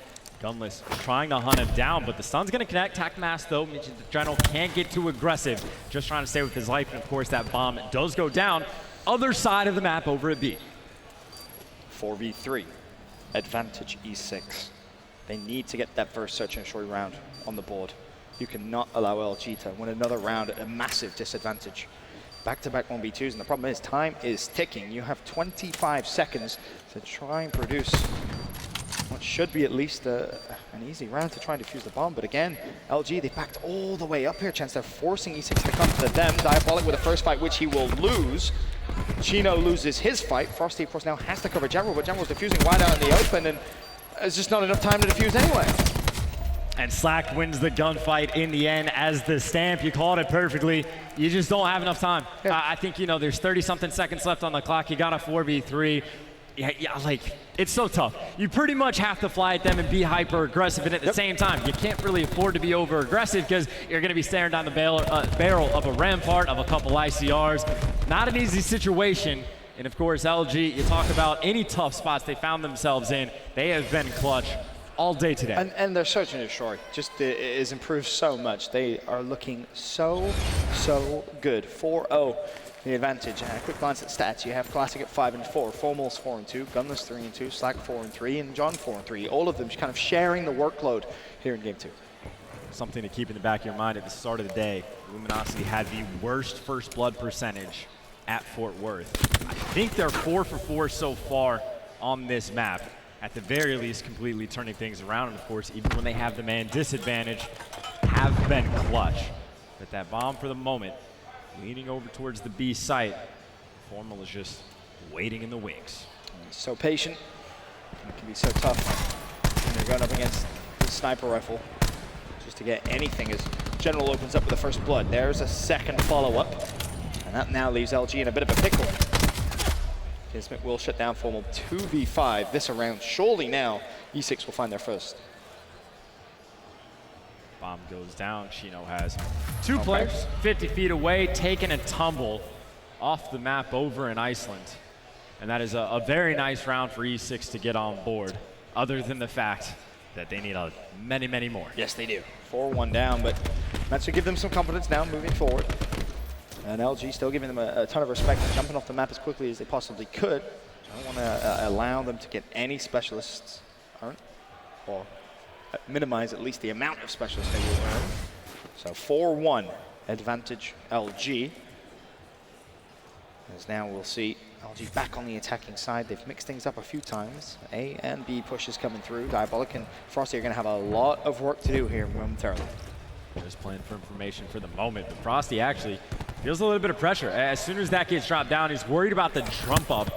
Gunless trying to hunt him down, but the stun's going to connect. Tac Mass, though, means the General can't get too aggressive. Just trying to stay with his life, and of course, that bomb does go down. Other side of the map over at B. 4v3, advantage E6. They need to get that first search and destroy round on the board. You cannot allow LG to win another round at a massive disadvantage. Back-to-back 1v2s, and the problem is time is ticking. You have 25 seconds to try and produce what should be at least an easy round to try and defuse the bomb. But again, LG, they backed all the way up here. Chance they're forcing E6 to come to them. Diabolic with the first fight, which he will lose. Chino loses his fight. Frosty, of course, now has to cover General, but General's defusing wide out in the open, and there's just not enough time to defuse anyway. And Slack wins the gunfight in the end as the stamp. You called it perfectly. You just don't have enough time. Yeah. I think, you know, there's 30-something seconds left on the clock. You got a 4v3. Yeah, like, it's so tough. You pretty much have to fly at them and be hyper-aggressive, and at the same time, you can't really afford to be over-aggressive because you're going to be staring down the barrel of a Rampart, of a couple ICRs. Not an easy situation. And, of course, LG, you talk about any tough spots they found themselves in. They have been clutch all day today. And their search and destroy just is improved so much. They are looking so good. 4-0. The advantage. And a quick glance at stats. You have Classic at 5 and 4, Formal's 4 and 2, Gunless 3 and 2, Slack 4 and 3, and John 4 and 3. All of them just kind of sharing the workload here in game 2. Something to keep in the back of your mind at the start of the day. Luminosity had the worst first blood percentage at Fort Worth. I think they're 4 for 4 so far on this map. At the very least, completely turning things around. And of course, even when they have the man disadvantage, have been clutch. But that bomb for the moment, leaning over towards the B site. Formal is just waiting in the wings. He's so patient. It can be so tough when you're going up against his sniper rifle just to get anything as General opens up with the first blood. There's a second follow-up, and that now leaves LG in a bit of a pickle. Kismet will shut down Formal 2v5 this round. Surely now E6 will find their first. Bomb goes down. Chino has 2 players 50 feet away, taking a tumble off the map over in Iceland. And that is a very nice round for E6 to get on board, other than the fact that they need many, many more. Yes, they do. 4-1 down, but that should give them some confidence now moving forward. And LG still giving them a ton of respect, jumping off the map as quickly as they possibly could. I don't want to allow them to get any specialists earned, or minimize at least the amount of specialists they will earn. So 4-1 advantage LG. As now we'll see LG back on the attacking side. They've mixed things up a few times. A and B pushes coming through. Diabolic and Frosty are going to have a lot of work to do here momentarily. Just playing for information for the moment, but Frosty actually feels a little bit of pressure. As soon as that gets dropped down, he's worried about the jump up.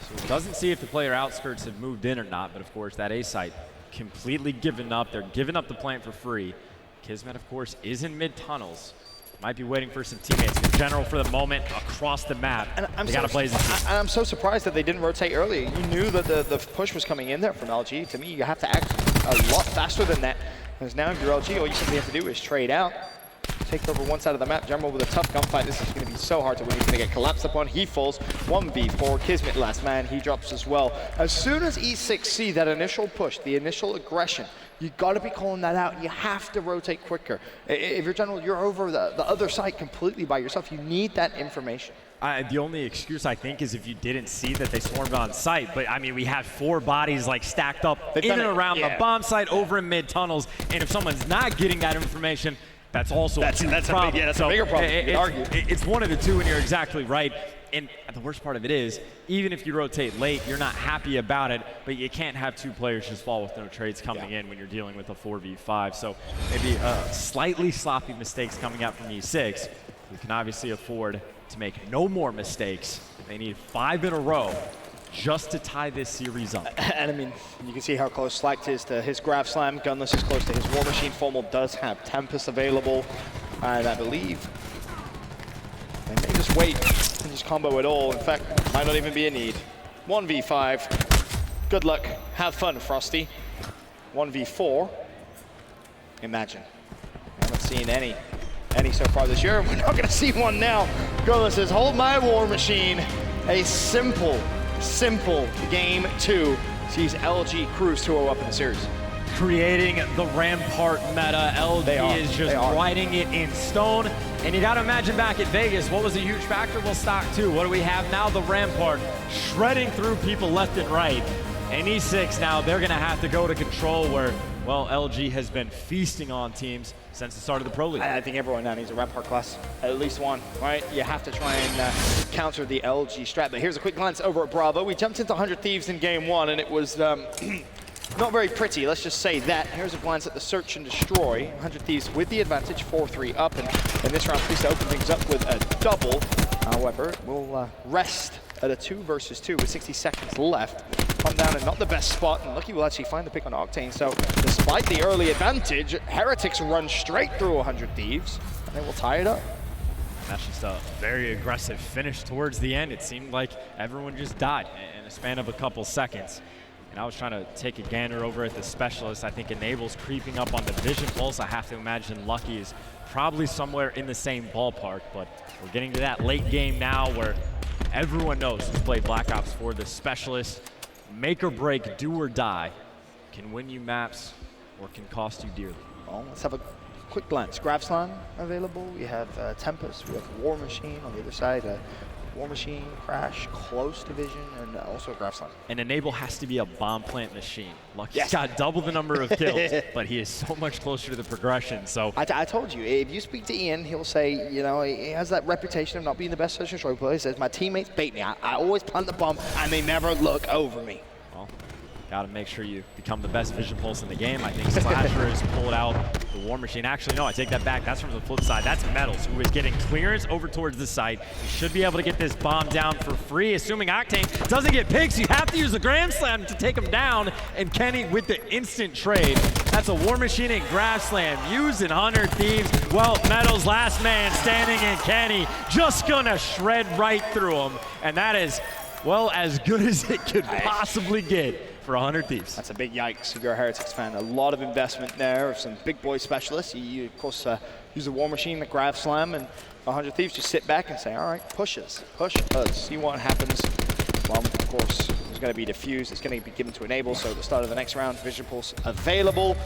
So he doesn't see if the player outskirts have moved in or not, but of course that A site completely given up. They're giving up the plant for free. Kismet, of course, is in mid-tunnels. Might be waiting for some teammates. In general, for the moment, across the map, they got to play as a team. I'm so surprised that they didn't rotate earlier. You knew that the push was coming in there from LG. To me, you have to act a lot faster than that. Because now if you're LG, all you simply have to do is trade out. Take over one side of the map. General with a tough gunfight. This is going to be so hard to win. He's going to get collapsed upon. He falls. 1v4. Kismet last man. He drops as well. As soon as E6 see that initial push, the initial aggression, you got to be calling that out. You have to rotate quicker. If you're General, you're over the other side completely by yourself. You need that information. The only excuse, I think, is if you didn't see that they swarmed on site. But, I mean, we had 4 bodies, like, stacked up in and around the bomb site over in mid-tunnels. And if someone's not getting that information, that's also a huge problem. That's a bigger problem, you could argue. It's one of the two, and you're exactly right. And the worst part of it is, even if you rotate late, you're not happy about it, but you can't have 2 players just fall with no trades coming in when you're dealing with a 4v5. So maybe slightly sloppy mistakes coming out from E6. We can obviously afford to make no more mistakes. They need 5 in a row just to tie this series up. And I mean, you can see how close Slacked is to his Grav Slam. Gunless is close to his War Machine. Formal does have Tempest available, and I believe they may just wait and just combo it all. In fact, might not even be a need. 1v5. Good luck. Have fun, Frosty. 1v4. Imagine. I haven't seen any so far this year. We're not gonna see one now. Gorilla says, hold my war machine. A simple game 2 sees LG cruise 2-0 up in the series. Creating the Rampart meta. LG is just writing it in stone. And you gotta imagine back at Vegas, what was a huge factor? Well, stock 2. What do we have now? The Rampart shredding through people left and right. And E6 now, they're gonna have to go to control where, well, LG has been feasting on teams since the start of the Pro League. I think everyone now needs a Rampart class, at least one, right? You have to try and counter the LG strat. But here's a quick glance over at Bravo. We jumped into 100 Thieves in game 1, and it was not very pretty, let's just say that. Here's a glance at the search and destroy. 100 Thieves with the advantage, 4-3 up, and in this round, pleased to open things up with a double. However, we'll rest at a 2 versus 2 with 60 seconds left. Come down in not the best spot, and Lucky will actually find the pick on Octane. So despite the early advantage, Heretics run straight through 100 Thieves, and they will tie it up. That's just a very aggressive finish towards the end. It seemed like everyone just died in a span of a couple seconds. And I was trying to take a gander over at the specialist. I think Enable's creeping up on the vision pulse. I have to imagine Lucky is probably somewhere in the same ballpark, but we're getting to that late game now where everyone knows who's played Black Ops 4. The specialist, make or break, do or die, can win you maps or can cost you dearly. Well, let's have a quick glance. Gravslan available. We have Tempest. We have War Machine on the other side. War Machine, Crash, close to Vision, and also Gravslan. And Enable has to be a bomb plant machine. Lucky's got double the number of kills, but he is so much closer to the progression. So I told you, if you speak to Ian, he'll say, you know, he has that reputation of not being the best search and destroy player. He says, my teammates bait me. I always plant the bomb, and they never look over me. Well, got to make sure you become the best vision pulse in the game. I think Slasher has pulled out the War Machine. Actually, no, I take that back. That's from the flip side. That's Metals, who is getting clearance over towards the site. He should be able to get this bomb down for free, assuming Octane doesn't get picked. So you have to use a Grand Slam to take him down. And Kenny with the instant trade. That's a War Machine and Grand Slam using 100 Thieves. Well, Metals, last man standing, and Kenny just gonna shred right through him. And that is, well, as good as it could possibly get for 100 Thieves. That's a big yikes if you're a Heretics fan. A lot of investment there of some big boy specialists. You of course, use the War Machine, the Grav Slam, and 100 Thieves just sit back and say, all right, push us, see what happens. Well, of course, it's going to be diffused. It's going to be given to Enable, so at the start of the next round, Vision Pulse available.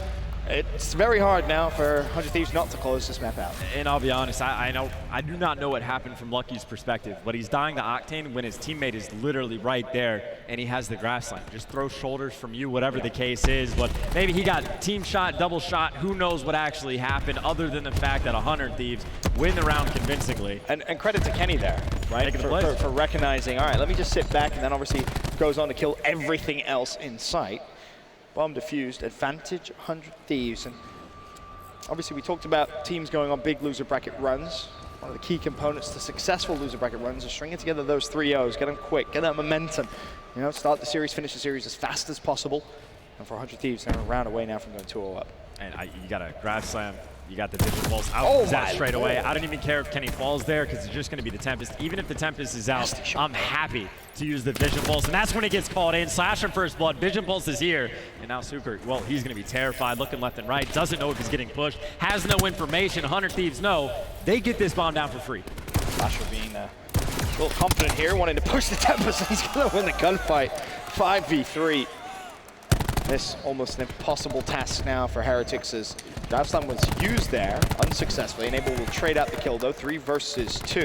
It's very hard now for 100 Thieves not to close this map out. And I'll be honest, I do not know what happened from Lucky's perspective, but he's dying to Octane when his teammate is literally right there and he has the Grass Slam. Just throw shoulders from you, whatever the case is, but maybe he got team shot, double shot, who knows what actually happened other than the fact that 100 Thieves win the round convincingly. And credit to Kenny there, right? For recognizing, all right, let me just sit back, and then obviously goes on to kill everything else in sight. Bomb defused, advantage 100 Thieves. And obviously we talked about teams going on big loser bracket runs. One of the key components to successful loser bracket runs is stringing together those 3-0s, get them quick, get that momentum. You know, start the series, finish the series as fast as possible. And for 100 Thieves, they're a round away now from going 2-0 up. And you got a Grav Slam, you got the Vision Pulse out that straight away. I don't even care if Kenny falls there because it's just going to be the Tempest. Even if the Tempest is out, I'm happy to use the Vision Pulse. And that's when it gets called in. Slasher first blood, Vision Pulse is here. And now Suker, well, he's going to be terrified, looking left and right, doesn't know if he's getting pushed, has no information. 100 Thieves know they get this bomb down for free. Slasher being a little confident here, wanting to push the Tempest. He's going to win the gunfight, 5v3. This almost an impossible task now for Heretics as Grav Slam was used there unsuccessfully. Enable will trade out the kill though, 3 versus 2.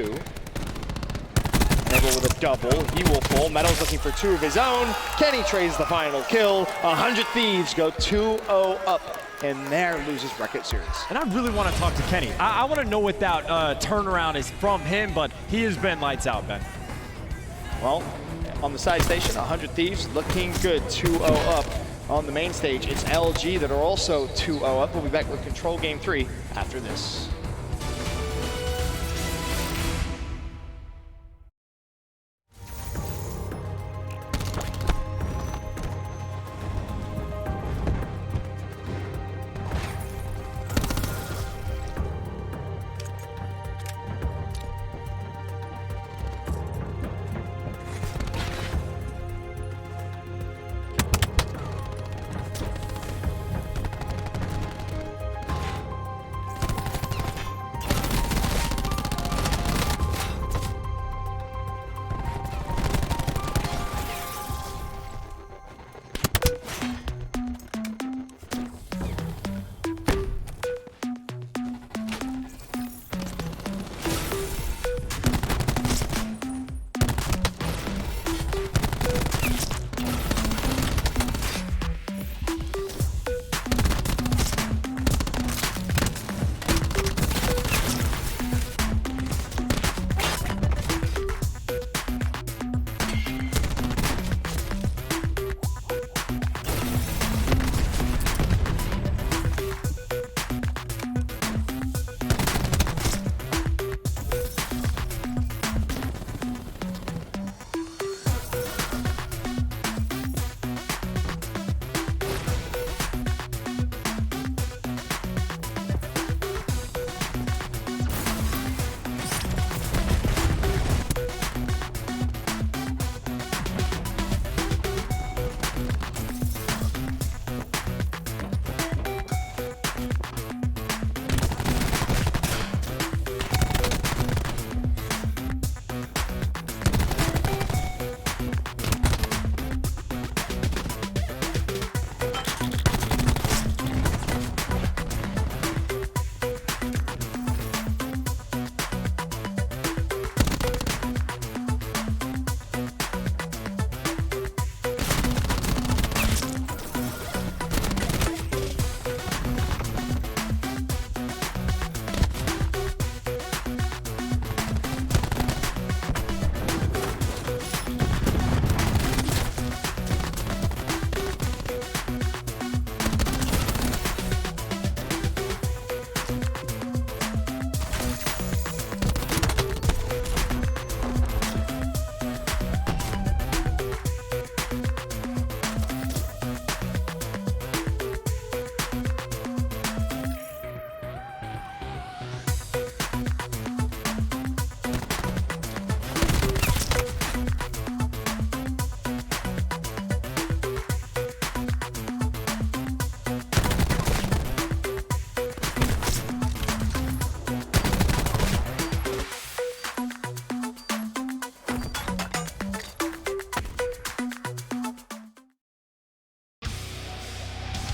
Enable with a double, he will fall. Metal's looking for 2 of his own. Kenny trades the final kill. 100 Thieves go 2-0 up in their losers bracket series. And I really want to talk to Kenny. I want to know what that turnaround is from him, but he has been lights out, Ben. Well, on the side station, 100 Thieves looking good, 2-0 up. On the main stage, it's LG that are also 2-0 up. We'll be back with Control Game 3 after this.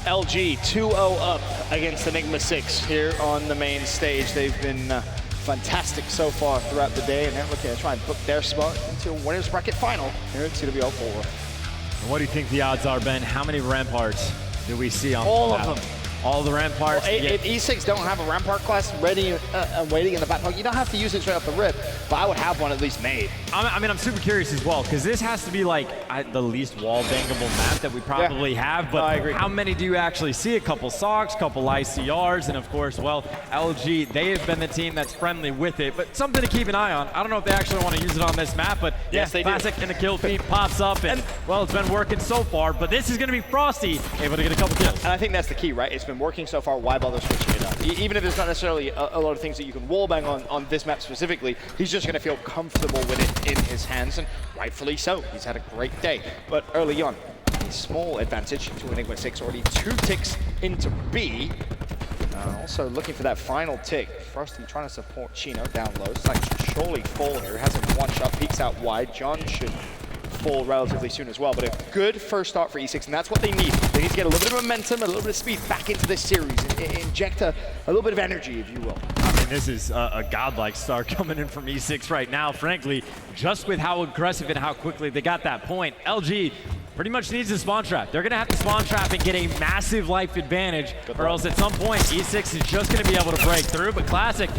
LG 2-0 up against Enigma6 here on the main stage. They've been fantastic so far throughout the day, and they're looking to try and book their spot into a winners bracket final here at CWL 4. And what do you think the odds are, Ben? How many ramparts do we see on All the of map? them. All the ramparts? Well, if E6 don't have a rampart class ready and waiting in the back pocket, you don't have to use it straight off the rip, but I would have one at least made. I mean, I'm super curious as well, because this has to be like the least wall bangable map that we probably have, but I agree. How many do you actually see? A couple SOCs, couple ICRs, and of course, well, LG, they have been the team that's friendly with it, but something to keep an eye on. I don't know if they actually want to use it on this map, but yes, they Classic do. and the kill feed pops up, and well, it's been working so far, but this is going to be Frosty able to get a couple kills. And I think that's the key, right? It's been working so far. Why bother switching it up? Even if there's not necessarily a lot of things that you can wallbang on this map specifically, he's just going to feel comfortable with it in his hands, and rightfully so. He's had a great day. But early on, a small advantage to Enigma6, already 2 ticks into B. Also looking for that final tick. Frosty trying to support Chino down low. Slack should surely fall here. Has him one shot, peeks out wide. John should fall relatively soon as well, but a good first start for E6, and that's what they need. They need to get a little bit of momentum, a little bit of speed back into this series, and inject a little bit of energy, if you will. I mean, this is a godlike start coming in from E6 right now, frankly, just with how aggressive and how quickly they got that point. LG pretty much needs a spawn trap. They're gonna have to spawn trap and get a massive life advantage, or else at some point, E6 is just gonna be able to break through, but Classic,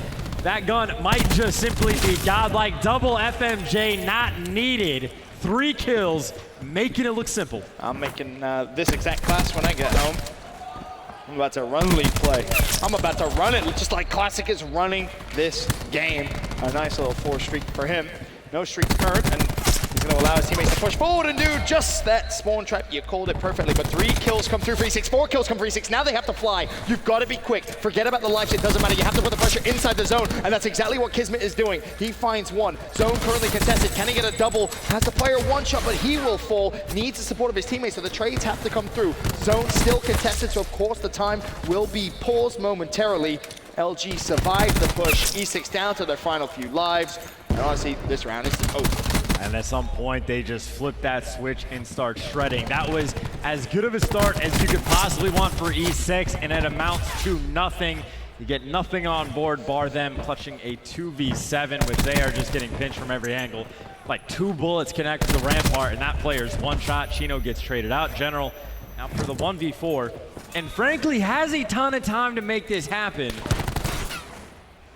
that gun might just simply be godlike. Double FMJ not needed. 3 kills, making it look simple. I'm making this exact class when I get home. I'm about to run lead play. I'm about to run it just like Classic is running this game. A nice little 4 streak for him. No streaks current, and he's going to allow his teammates to push forward and do just that spawn trap. You called it perfectly, but 3 kills come through for E6, 4 kills come for E6. Now they have to fly. You've got to be quick. Forget about the life, it doesn't matter. You have to put the pressure inside the zone, and that's exactly what Kismet is doing. He finds one. Zone currently contested. Can he get a double? Has the player one shot, but he will fall. Needs the support of his teammates, so the trades have to come through. Zone still contested, so of course the time will be paused momentarily. LG survived the push. E6 down to their final few lives. And honestly, this round is over. And at some point, they just flip that switch and start shredding. That was as good of a start as you could possibly want for E6, and it amounts to nothing. You get nothing on board, bar them clutching a 2v7, which they are just getting pinched from every angle. Like 2 bullets connect to the rampart, and that player's one shot. Chino gets traded out. General now for the 1v4, and frankly has a ton of time to make this happen.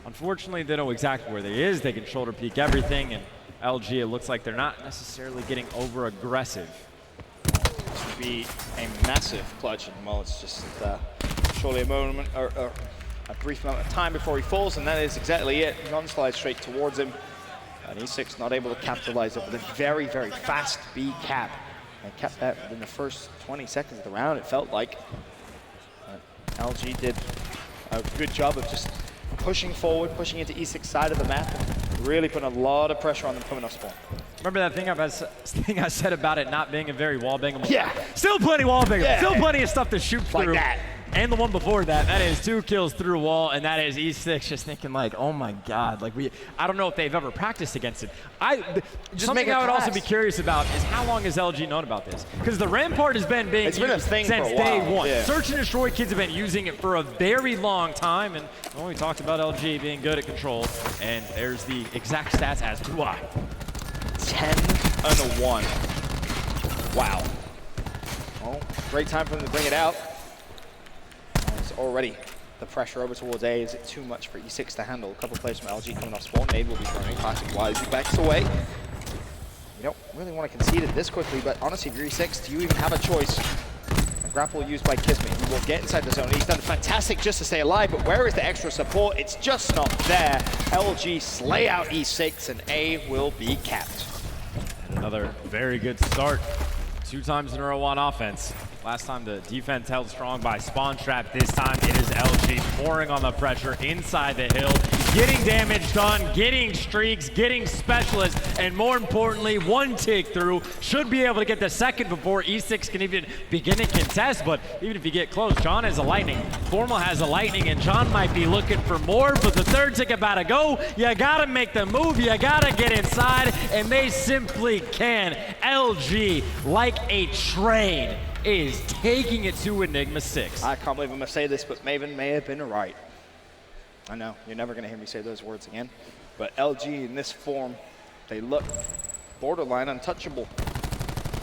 Unfortunately, they know exactly where they is. They can shoulder peek everything, and LG, it looks like they're not necessarily getting over aggressive. This would be a massive clutch, and well, it's just surely a moment or a brief amount of time before he falls, and that is exactly it. Gun slides straight towards him, and E6 not able to capitalize it with a very, very fast B cap. And kept that within the first 20 seconds of the round, it felt like. LG did a good job of just pushing forward, pushing into E6 side of the map, and really putting a lot of pressure on them coming off spawn. Remember that thing I said about it not being a very wall bangable? Yeah. Still plenty wall bangable. Yeah. Still plenty of stuff to shoot Like through. that. And the one before that, that is 2 kills through a wall, and that is E6 just thinking like, oh my God, like I don't know if they've ever practiced against it. Something I would also be curious about is how long has LG known about this? Because the Rampart has been being It's been a used thing since for a while. day one. Yeah. Search and Destroy kids have been using it for a very long time, and well, we talked about LG being good at control, and there's the exact stats as to why. 10-1. Wow. Well, great time for them to bring it out. It's already the pressure over towards A. Is it too much for E6 to handle? A couple of players from LG coming off spawn. Nade will be burning. Classic wisely backs away. You don't really want to concede it this quickly, but honestly, if you're E6, do you even have a choice? A grapple used by Kismet. He will get inside the zone. He's done fantastic just to stay alive, but where is the extra support? It's just not there. LG slay out E6, and A will be capped. And another very good start. 2 times in a row on offense. Last time the defense held strong by spawn trap. This time it is LG pouring on the pressure inside the hill. getting damage done, getting streaks, getting specialists, and more importantly, one tick through. Should be able to get the second before E6 can even begin to contest, but even if you get close, John has a lightning, Formal has a lightning, and John might be looking for more, but the third tick about to go. You gotta make the move, you gotta get inside, and they simply can. LG, like a train, is taking it to Enigma6. I can't believe I'm gonna say this, but Maven may have been right. I know, you're never gonna hear me say those words again, but LG in this form, they look borderline untouchable.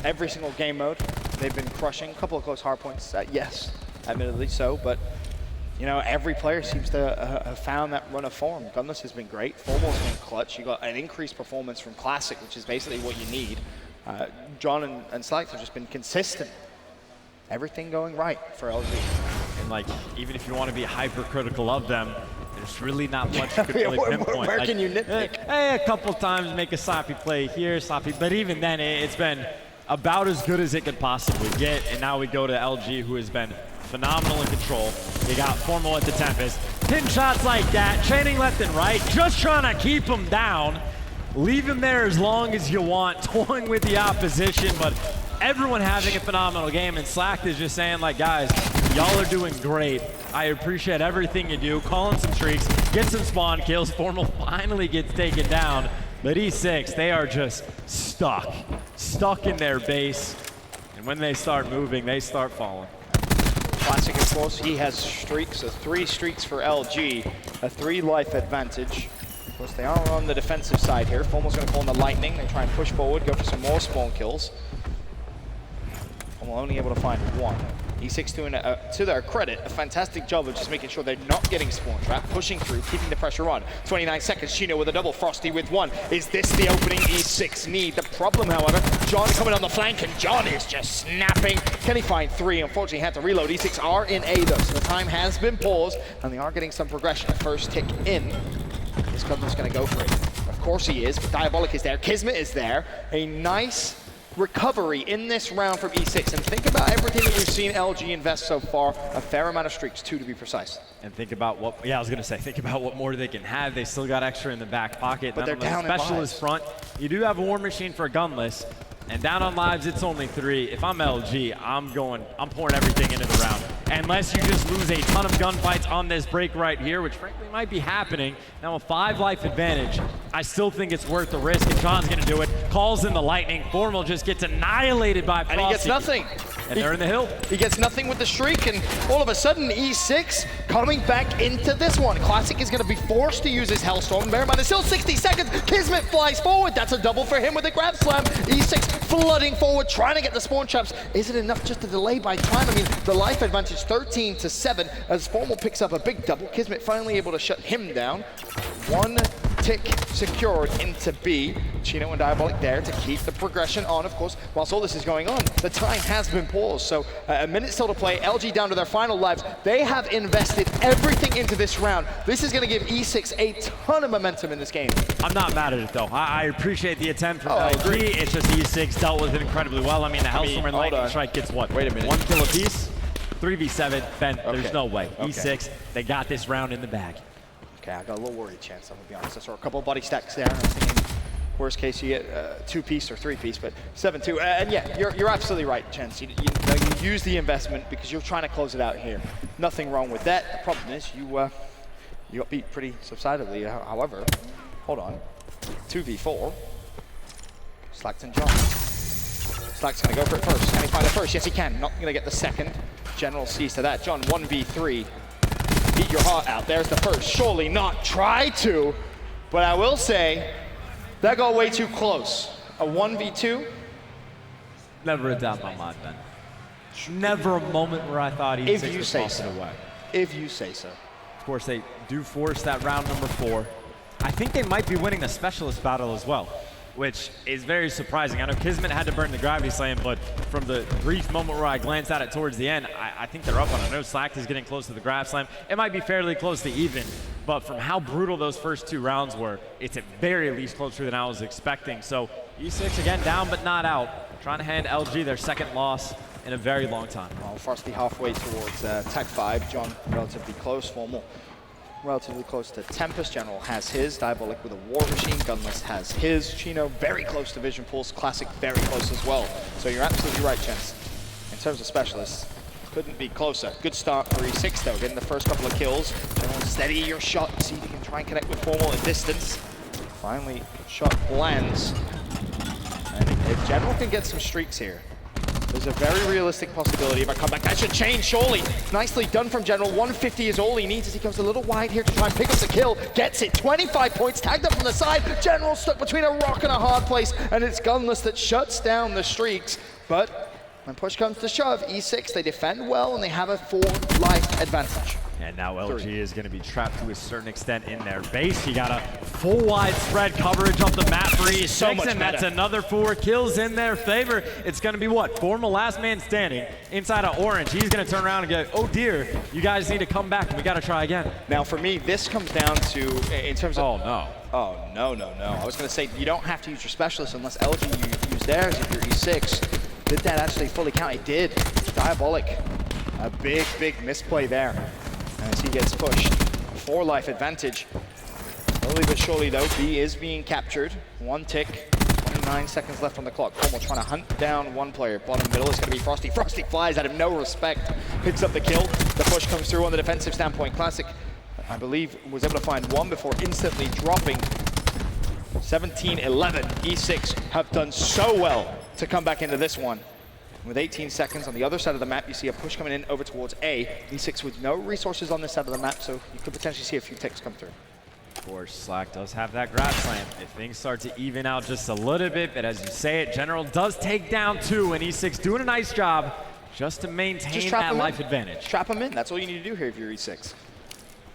Every single game mode, they've been crushing. A couple of close hard points, yes, admittedly so, but you know, every player seems to have found that run of form. Gunless has been great, Formal's been clutch. You got an increased performance from Classic, which is basically what you need. John and Slack have just been consistent. Everything going right for LG. And like, even if you want to be hypercritical of them, there's really not much you could really pinpoint. Where can you nitpick? Hey, a couple times make a sloppy play here, sloppy, but even then it's been about as good as it could possibly get. And now we go to LG, who has been phenomenal in control. They got Formal at the Tempest. Hitting shots like that, training left and right, just trying to keep him down. Leave him there as long as you want, toying with the opposition, but everyone having a phenomenal game, and Slack is just saying, like, guys, y'all are doing great. I appreciate everything you do. Calling some streaks, get some spawn kills. Formal finally gets taken down, but E6, they are just stuck in their base, and when they start moving, they start falling. Classic, of course, he has streaks, so 3 streaks for LG, a 3 life advantage. Of course, they are on the defensive side here. Formal's going to call in the lightning. They try and push forward, go for some more spawn kills. Formal only able to find 1. E6 doing, to their credit, a fantastic job of just making sure they're not getting spawn trapped, pushing through, keeping the pressure on. 29 seconds, Chino with a double, Frosty with 1. Is this the opening E6 need? The problem, however, John coming on the flank, and John is just snapping. Can he find 3? Unfortunately, had to reload. E6 are in A, though, so the time has been paused, and they are getting some progression. First tick in. This Gunner's going to go for it. Of course he is, but Diabolic is there. Kismet is there. A nice recovery in this round from E6. And think about everything that we've seen LG invest so far. A fair amount of streaks, 2 to be precise. And think about what, I was going to say, think about what more they can have. They still got extra in the back pocket. But they're down in specialist front, you do have a War Machine for Gunless. And down on lives, it's only 3. If I'm LG, I'm pouring everything into the round. Unless you just lose a ton of gunfights on this break right here, which frankly might be happening. Now a 5 life advantage, I still think it's worth the risk, and John's gonna do it. Calls in the lightning, Formal just gets annihilated by Frosty. And he gets nothing. And they're in the hill. He gets nothing with the streak, and all of a sudden, E6 coming back into this one. Classic is gonna be forced to use his Hellstorm. Bear in mind, it's still 60 seconds. Kismet flies forward. That's a double for him with a grab slam. E6 flooding forward, trying to get the spawn traps. Is it enough just to delay by time? I mean, the life advantage 13-7 as Formal picks up a big double. Kismet finally able to shut him down. 1 tick secured into B. Chino and Diabolic there to keep the progression on, of course. Whilst all this is going on, the time has been paused. So a minute still to play. LG down to their final lives. They have invested everything into this round. This is going to give E6 a ton of momentum in this game. I'm not mad at it, though. I appreciate the attempt from LG. It's just E6 dealt with it incredibly well. I mean, the Hellstorm and Lightning Strike gets what? Wait a minute. 1 kill apiece? 3v7. Ben, there's no way. E6, they got this round in the bag. Okay, I got a little worried, Chance, I'm gonna be honest. I saw a couple of body stacks there. I'm thinking, worst case, you get 2-piece or 3-piece, but 7-2. And yeah, you're absolutely right, Chance. You use the investment because you're trying to close it out here. Nothing wrong with that. The problem is you got beat pretty substantially. However, hold on. 2v4. Slack's and John. Slack's gonna go for it first. Can he find it first? Yes, he can. Not gonna get the second. General sees to that. John, 1v3. Beat your heart out. There's the first. Surely not. Try to. But I will say, that got way too close. A 1v2. Never a doubt in my mind, Ben. Never a moment where I thought E6 if you was say tossing so. away. If you say so. Of course, they do force that round number 4. I think they might be winning the specialist battle as well, which is very surprising. I know Kismet had to burn the gravity slam, but from the brief moment where I glanced at it towards the end, I think they're up on it. I know Slack is getting close to the grav slam. It might be fairly close to even, but from how brutal those first 2 rounds were, it's at very least closer than I was expecting. So E6 again down but not out, trying to hand LG their 2nd loss in a very long time. Well, Frosty halfway towards Tech 5. John relatively close. Formal relatively close to Tempest. General has his. Diabolic with a War Machine. Gunless has his. Chino very close to Vision Pulse. Classic very close as well. So you're absolutely right, Chance. In terms of specialists, couldn't be closer. Good start for E6 though, getting the first couple of kills. General, steady your shot. See if you can try and connect with Formal at distance. Finally, shot lands. And if General can get some streaks here, there's a very realistic possibility of a comeback. That should change, surely. Nicely done from General. 150 is all he needs as he goes a little wide here to try and pick up the kill. Gets it, 25 points, tagged up from the side. General stuck between a rock and a hard place, and it's Gunless that shuts down the streaks. But when push comes to shove, E6, they defend well, and they have a 4-life advantage. And now LG is going to be trapped to a certain extent in their base. He got a full widespread coverage of the map for E6, so much and that's better. another 4 kills in their favor. It's going to be what? Formal last man standing inside of Orange. He's going to turn around and go, oh dear, you guys need to come back and we got to try again. Now for me, this comes down to, in terms of... Oh no. Oh, no. I was going to say, you don't have to use your specialist unless LG use theirs if you're E6. Did that actually fully count? It did. Diabolic. A big misplay there as he gets pushed. 4-life advantage. Slowly but surely though, B is being captured. 1 tick, 29 seconds left on the clock. Formal trying to hunt down one player. Bottom middle is going to be Frosty. Frosty flies out of no respect. Picks up the kill. The push comes through on the defensive standpoint. Classic, I believe, was able to find one before instantly dropping. 17-11. E6 have done so well to come back into this one. With 18 seconds on the other side of the map, you see a push coming in over towards A. E6 with no resources on this side of the map, so you could potentially see a few ticks come through. Of course, Slack does have that grab slam. If things start to even out just a little bit, but as you say it, General does take down 2, and E6 doing a nice job just to maintain that life advantage. Trap him in. That's all you need to do here if you're E6.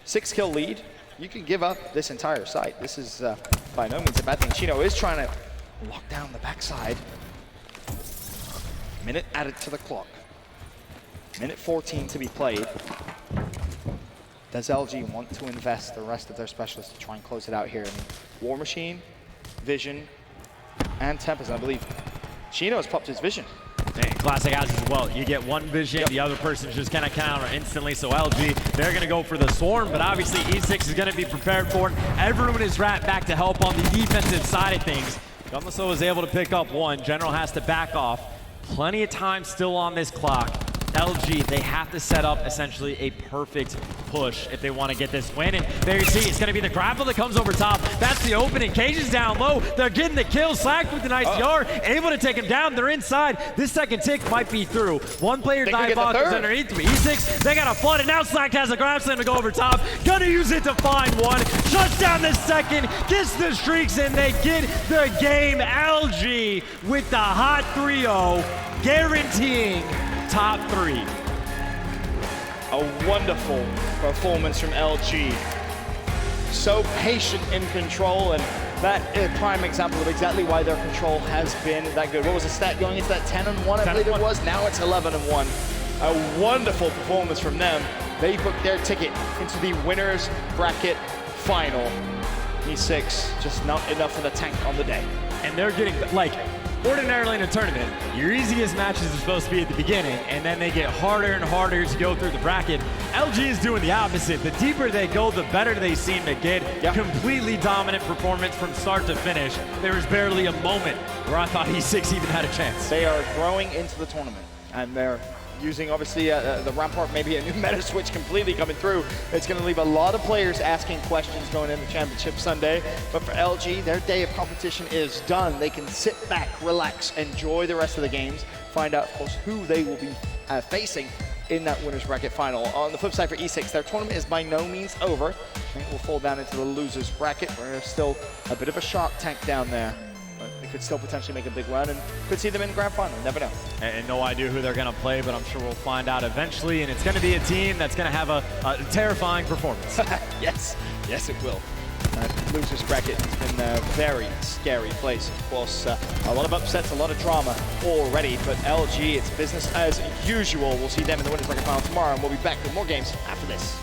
6-kill lead. You can give up this entire site. This is by no means a bad thing. Chino is trying to lock down the backside. Minute added to the clock. Minute 14 to be played. Does LG want to invest the rest of their specialists to try and close it out here? I mean, War Machine, Vision, and Tempest. I believe Chino has popped his Vision. And Classic has as well. You get one Vision, the other person's just going to counter instantly. So LG, they're going to go for the Swarm, but obviously E6 is going to be prepared for it. Everyone is wrapped back to help on the defensive side of things. Gunless was able to pick up one. General has to back off. Plenty of time still on this clock. LG, they have to set up essentially a perfect push if they want to get this win. And there you see, it's going to be the grapple that comes over top. That's the opening. Cage is down low. They're getting the kill. Slack with the nice yard, able to take him down. They're inside. This second tick might be through. One player dive box is underneath. E6, they got a flood, and now Slack has a grab slam to go over top. Gonna use it to find one. Shuts down the second, gets the streaks, and they get the game. LG with the hot 3-0, guaranteeing top 3. A wonderful performance from LG. So patient in control, and that is a prime example of exactly why their control has been that good. What was the stat going into that 10-1, I believe it was? Now it's 11-1. A wonderful performance from them. They booked their ticket into the winners bracket final. E6, just not enough for the tank on the day. And they're getting, like, ordinarily in a tournament, your easiest matches are supposed to be at the beginning, and then they get harder and harder to go through the bracket. LG is doing the opposite. The deeper they go, the better they seem to get. Yep. Completely dominant performance from start to finish. There was barely a moment where I thought E6 even had a chance. They are growing into the tournament, and they're using, obviously, the Rampart, maybe a new meta switch completely coming through. It's going to leave a lot of players asking questions going into Championship Sunday. But for LG, their day of competition is done. They can sit back, relax, enjoy the rest of the games, find out, of course, who they will be facing in that winner's bracket final. On the flip side for E6, their tournament is by no means over. I think we'll fall down into the loser's bracket, where there's still a bit of a shark tank down there. But they could still potentially make a big run, and could see them in the grand final. Never know. And no idea who they're going to play, but I'm sure we'll find out eventually. And it's going to be a team that's going to have a terrifying performance. Yes, it will. Losers bracket has been a very scary place. Of course, a lot of upsets, a lot of drama already, but LG, it's business as usual. We'll see them in the winners bracket final tomorrow, and we'll be back with more games after this.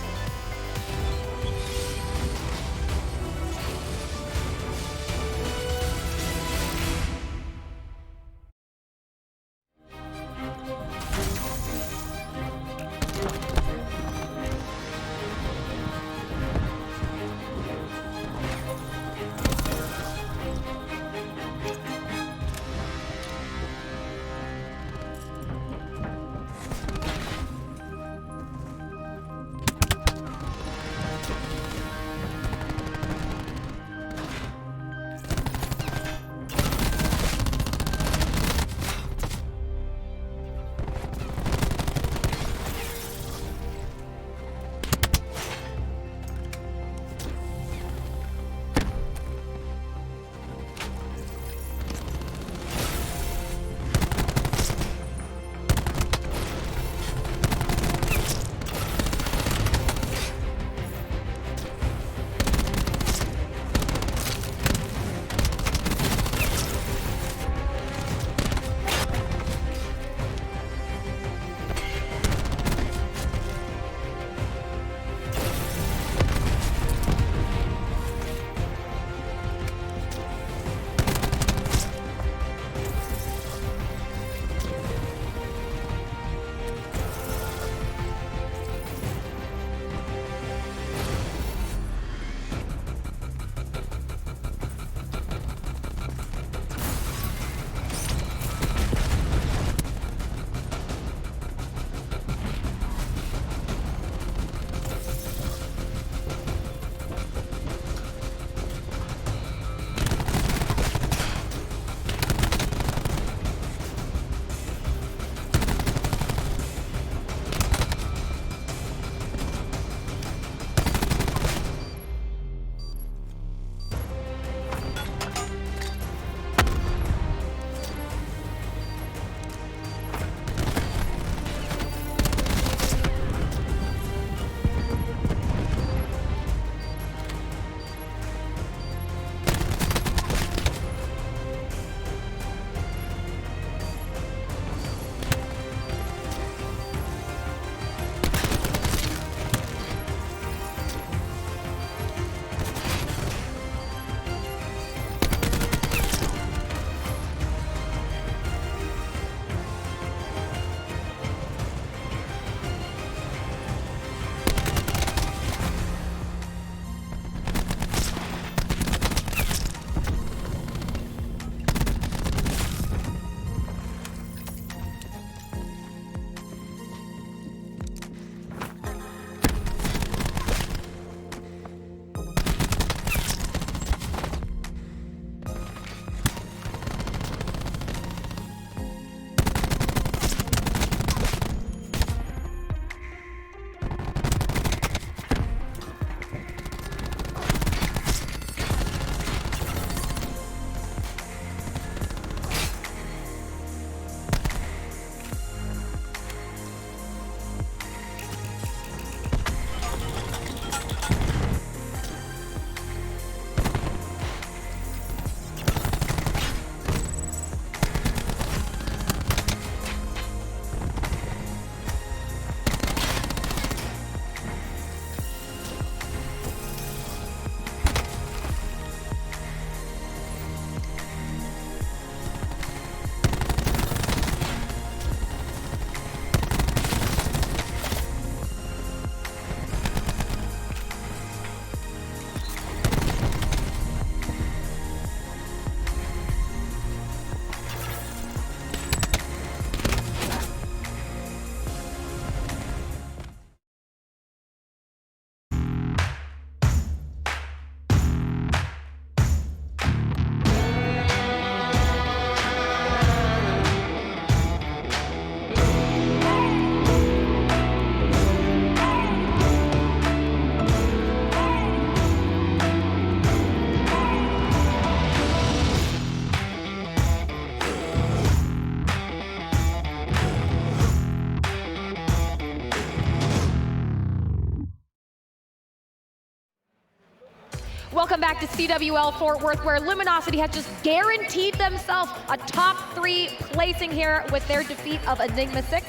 Welcome back to CWL Fort Worth, where Luminosity has just guaranteed themselves a top 3 placing here with their defeat of Enigma6.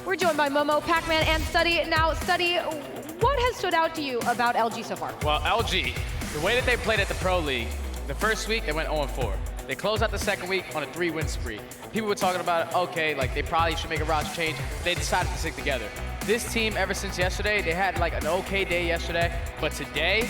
We're joined by Momo, Pac-Man, and Study. Now, Study, what has stood out to you about LG so far? Well, LG, the way that they played at the Pro League, the first week they went 0-4. They closed out the second week on a 3-win spree. People were talking about, okay, like they probably should make a roster change. They decided to stick together. This team, ever since yesterday, they had like an okay day yesterday, but today,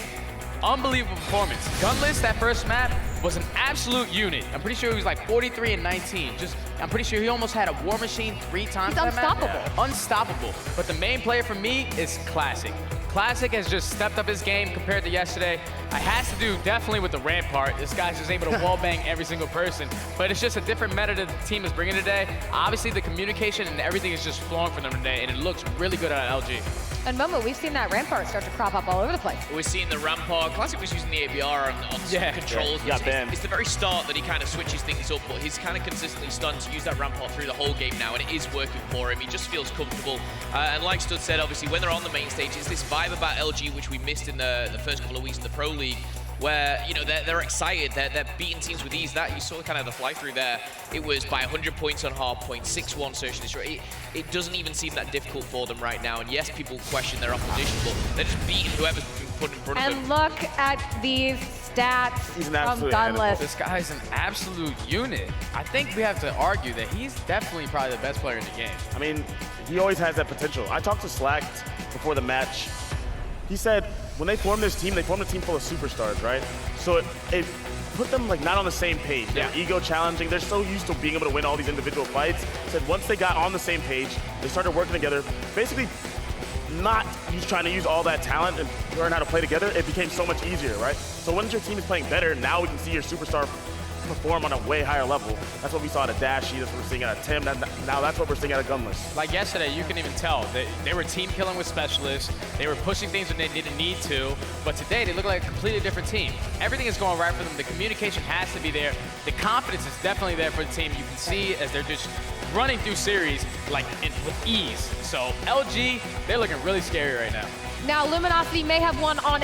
unbelievable performance. Gunless, that first map, was an absolute unit. I'm pretty sure he was like 43 and 19. I'm pretty sure he almost had a War Machine 3 times. He's that unstoppable. Map. Unstoppable. But the main player for me is Classic. Classic has just stepped up his game compared to yesterday. It has to do definitely with the Rampart. This guy's just able to wall bang every single person. But it's just a different meta that the team is bringing today. Obviously, the communication and everything is just flowing for them today, and it looks really good at LG. And Momo, we've seen that Rampart start to crop up all over the place. We're seeing the Rampart. Classic was using the ABR on some controls. It's the very start that he kind of switches things up, but he's kind of consistently starting to use that Rampart through the whole game now, and it is working for him. He just feels comfortable. And like Stud said, obviously, when they're on the main stage, it's this vibe about LG, which we missed in the first couple of weeks in the Pro League, where, you know, they're excited, they're beating teams with ease. That you saw kind of the fly through there. It was by 100 points on hardpoint, 6-1 search and destroy. It doesn't even seem that difficult for them right now. And yes, people question their opposition, but they're just beating whoever's been put in front of them. And look at these stats from Gunless. This guy's an absolute unit. I think we have to argue that he's definitely probably the best player in the game. I mean, he always has that potential. I talked to Slack before the match. He said when they formed this team, they formed a team full of superstars, right? So it put them like not on the same page. They're ego challenging. They're so used to being able to win all these individual fights. Said once they got on the same page, they started working together. Basically, not trying to use all that talent and learn how to play together. It became so much easier, right? So once your team is playing better, now we can see your superstar perform on a way higher level. That's what we saw at a Dashy, that's what we're seeing at a Tim, now that's what we're seeing at a Gunless. Like yesterday, you can even tell. They were team killing with specialists, they were pushing things when they didn't need to, but today they look like a completely different team. Everything is going right for them, the communication has to be there, the confidence is definitely there for the team. You can see as they're just running through series like with ease. So LG, they're looking really scary right now. Now, Luminosity may have won on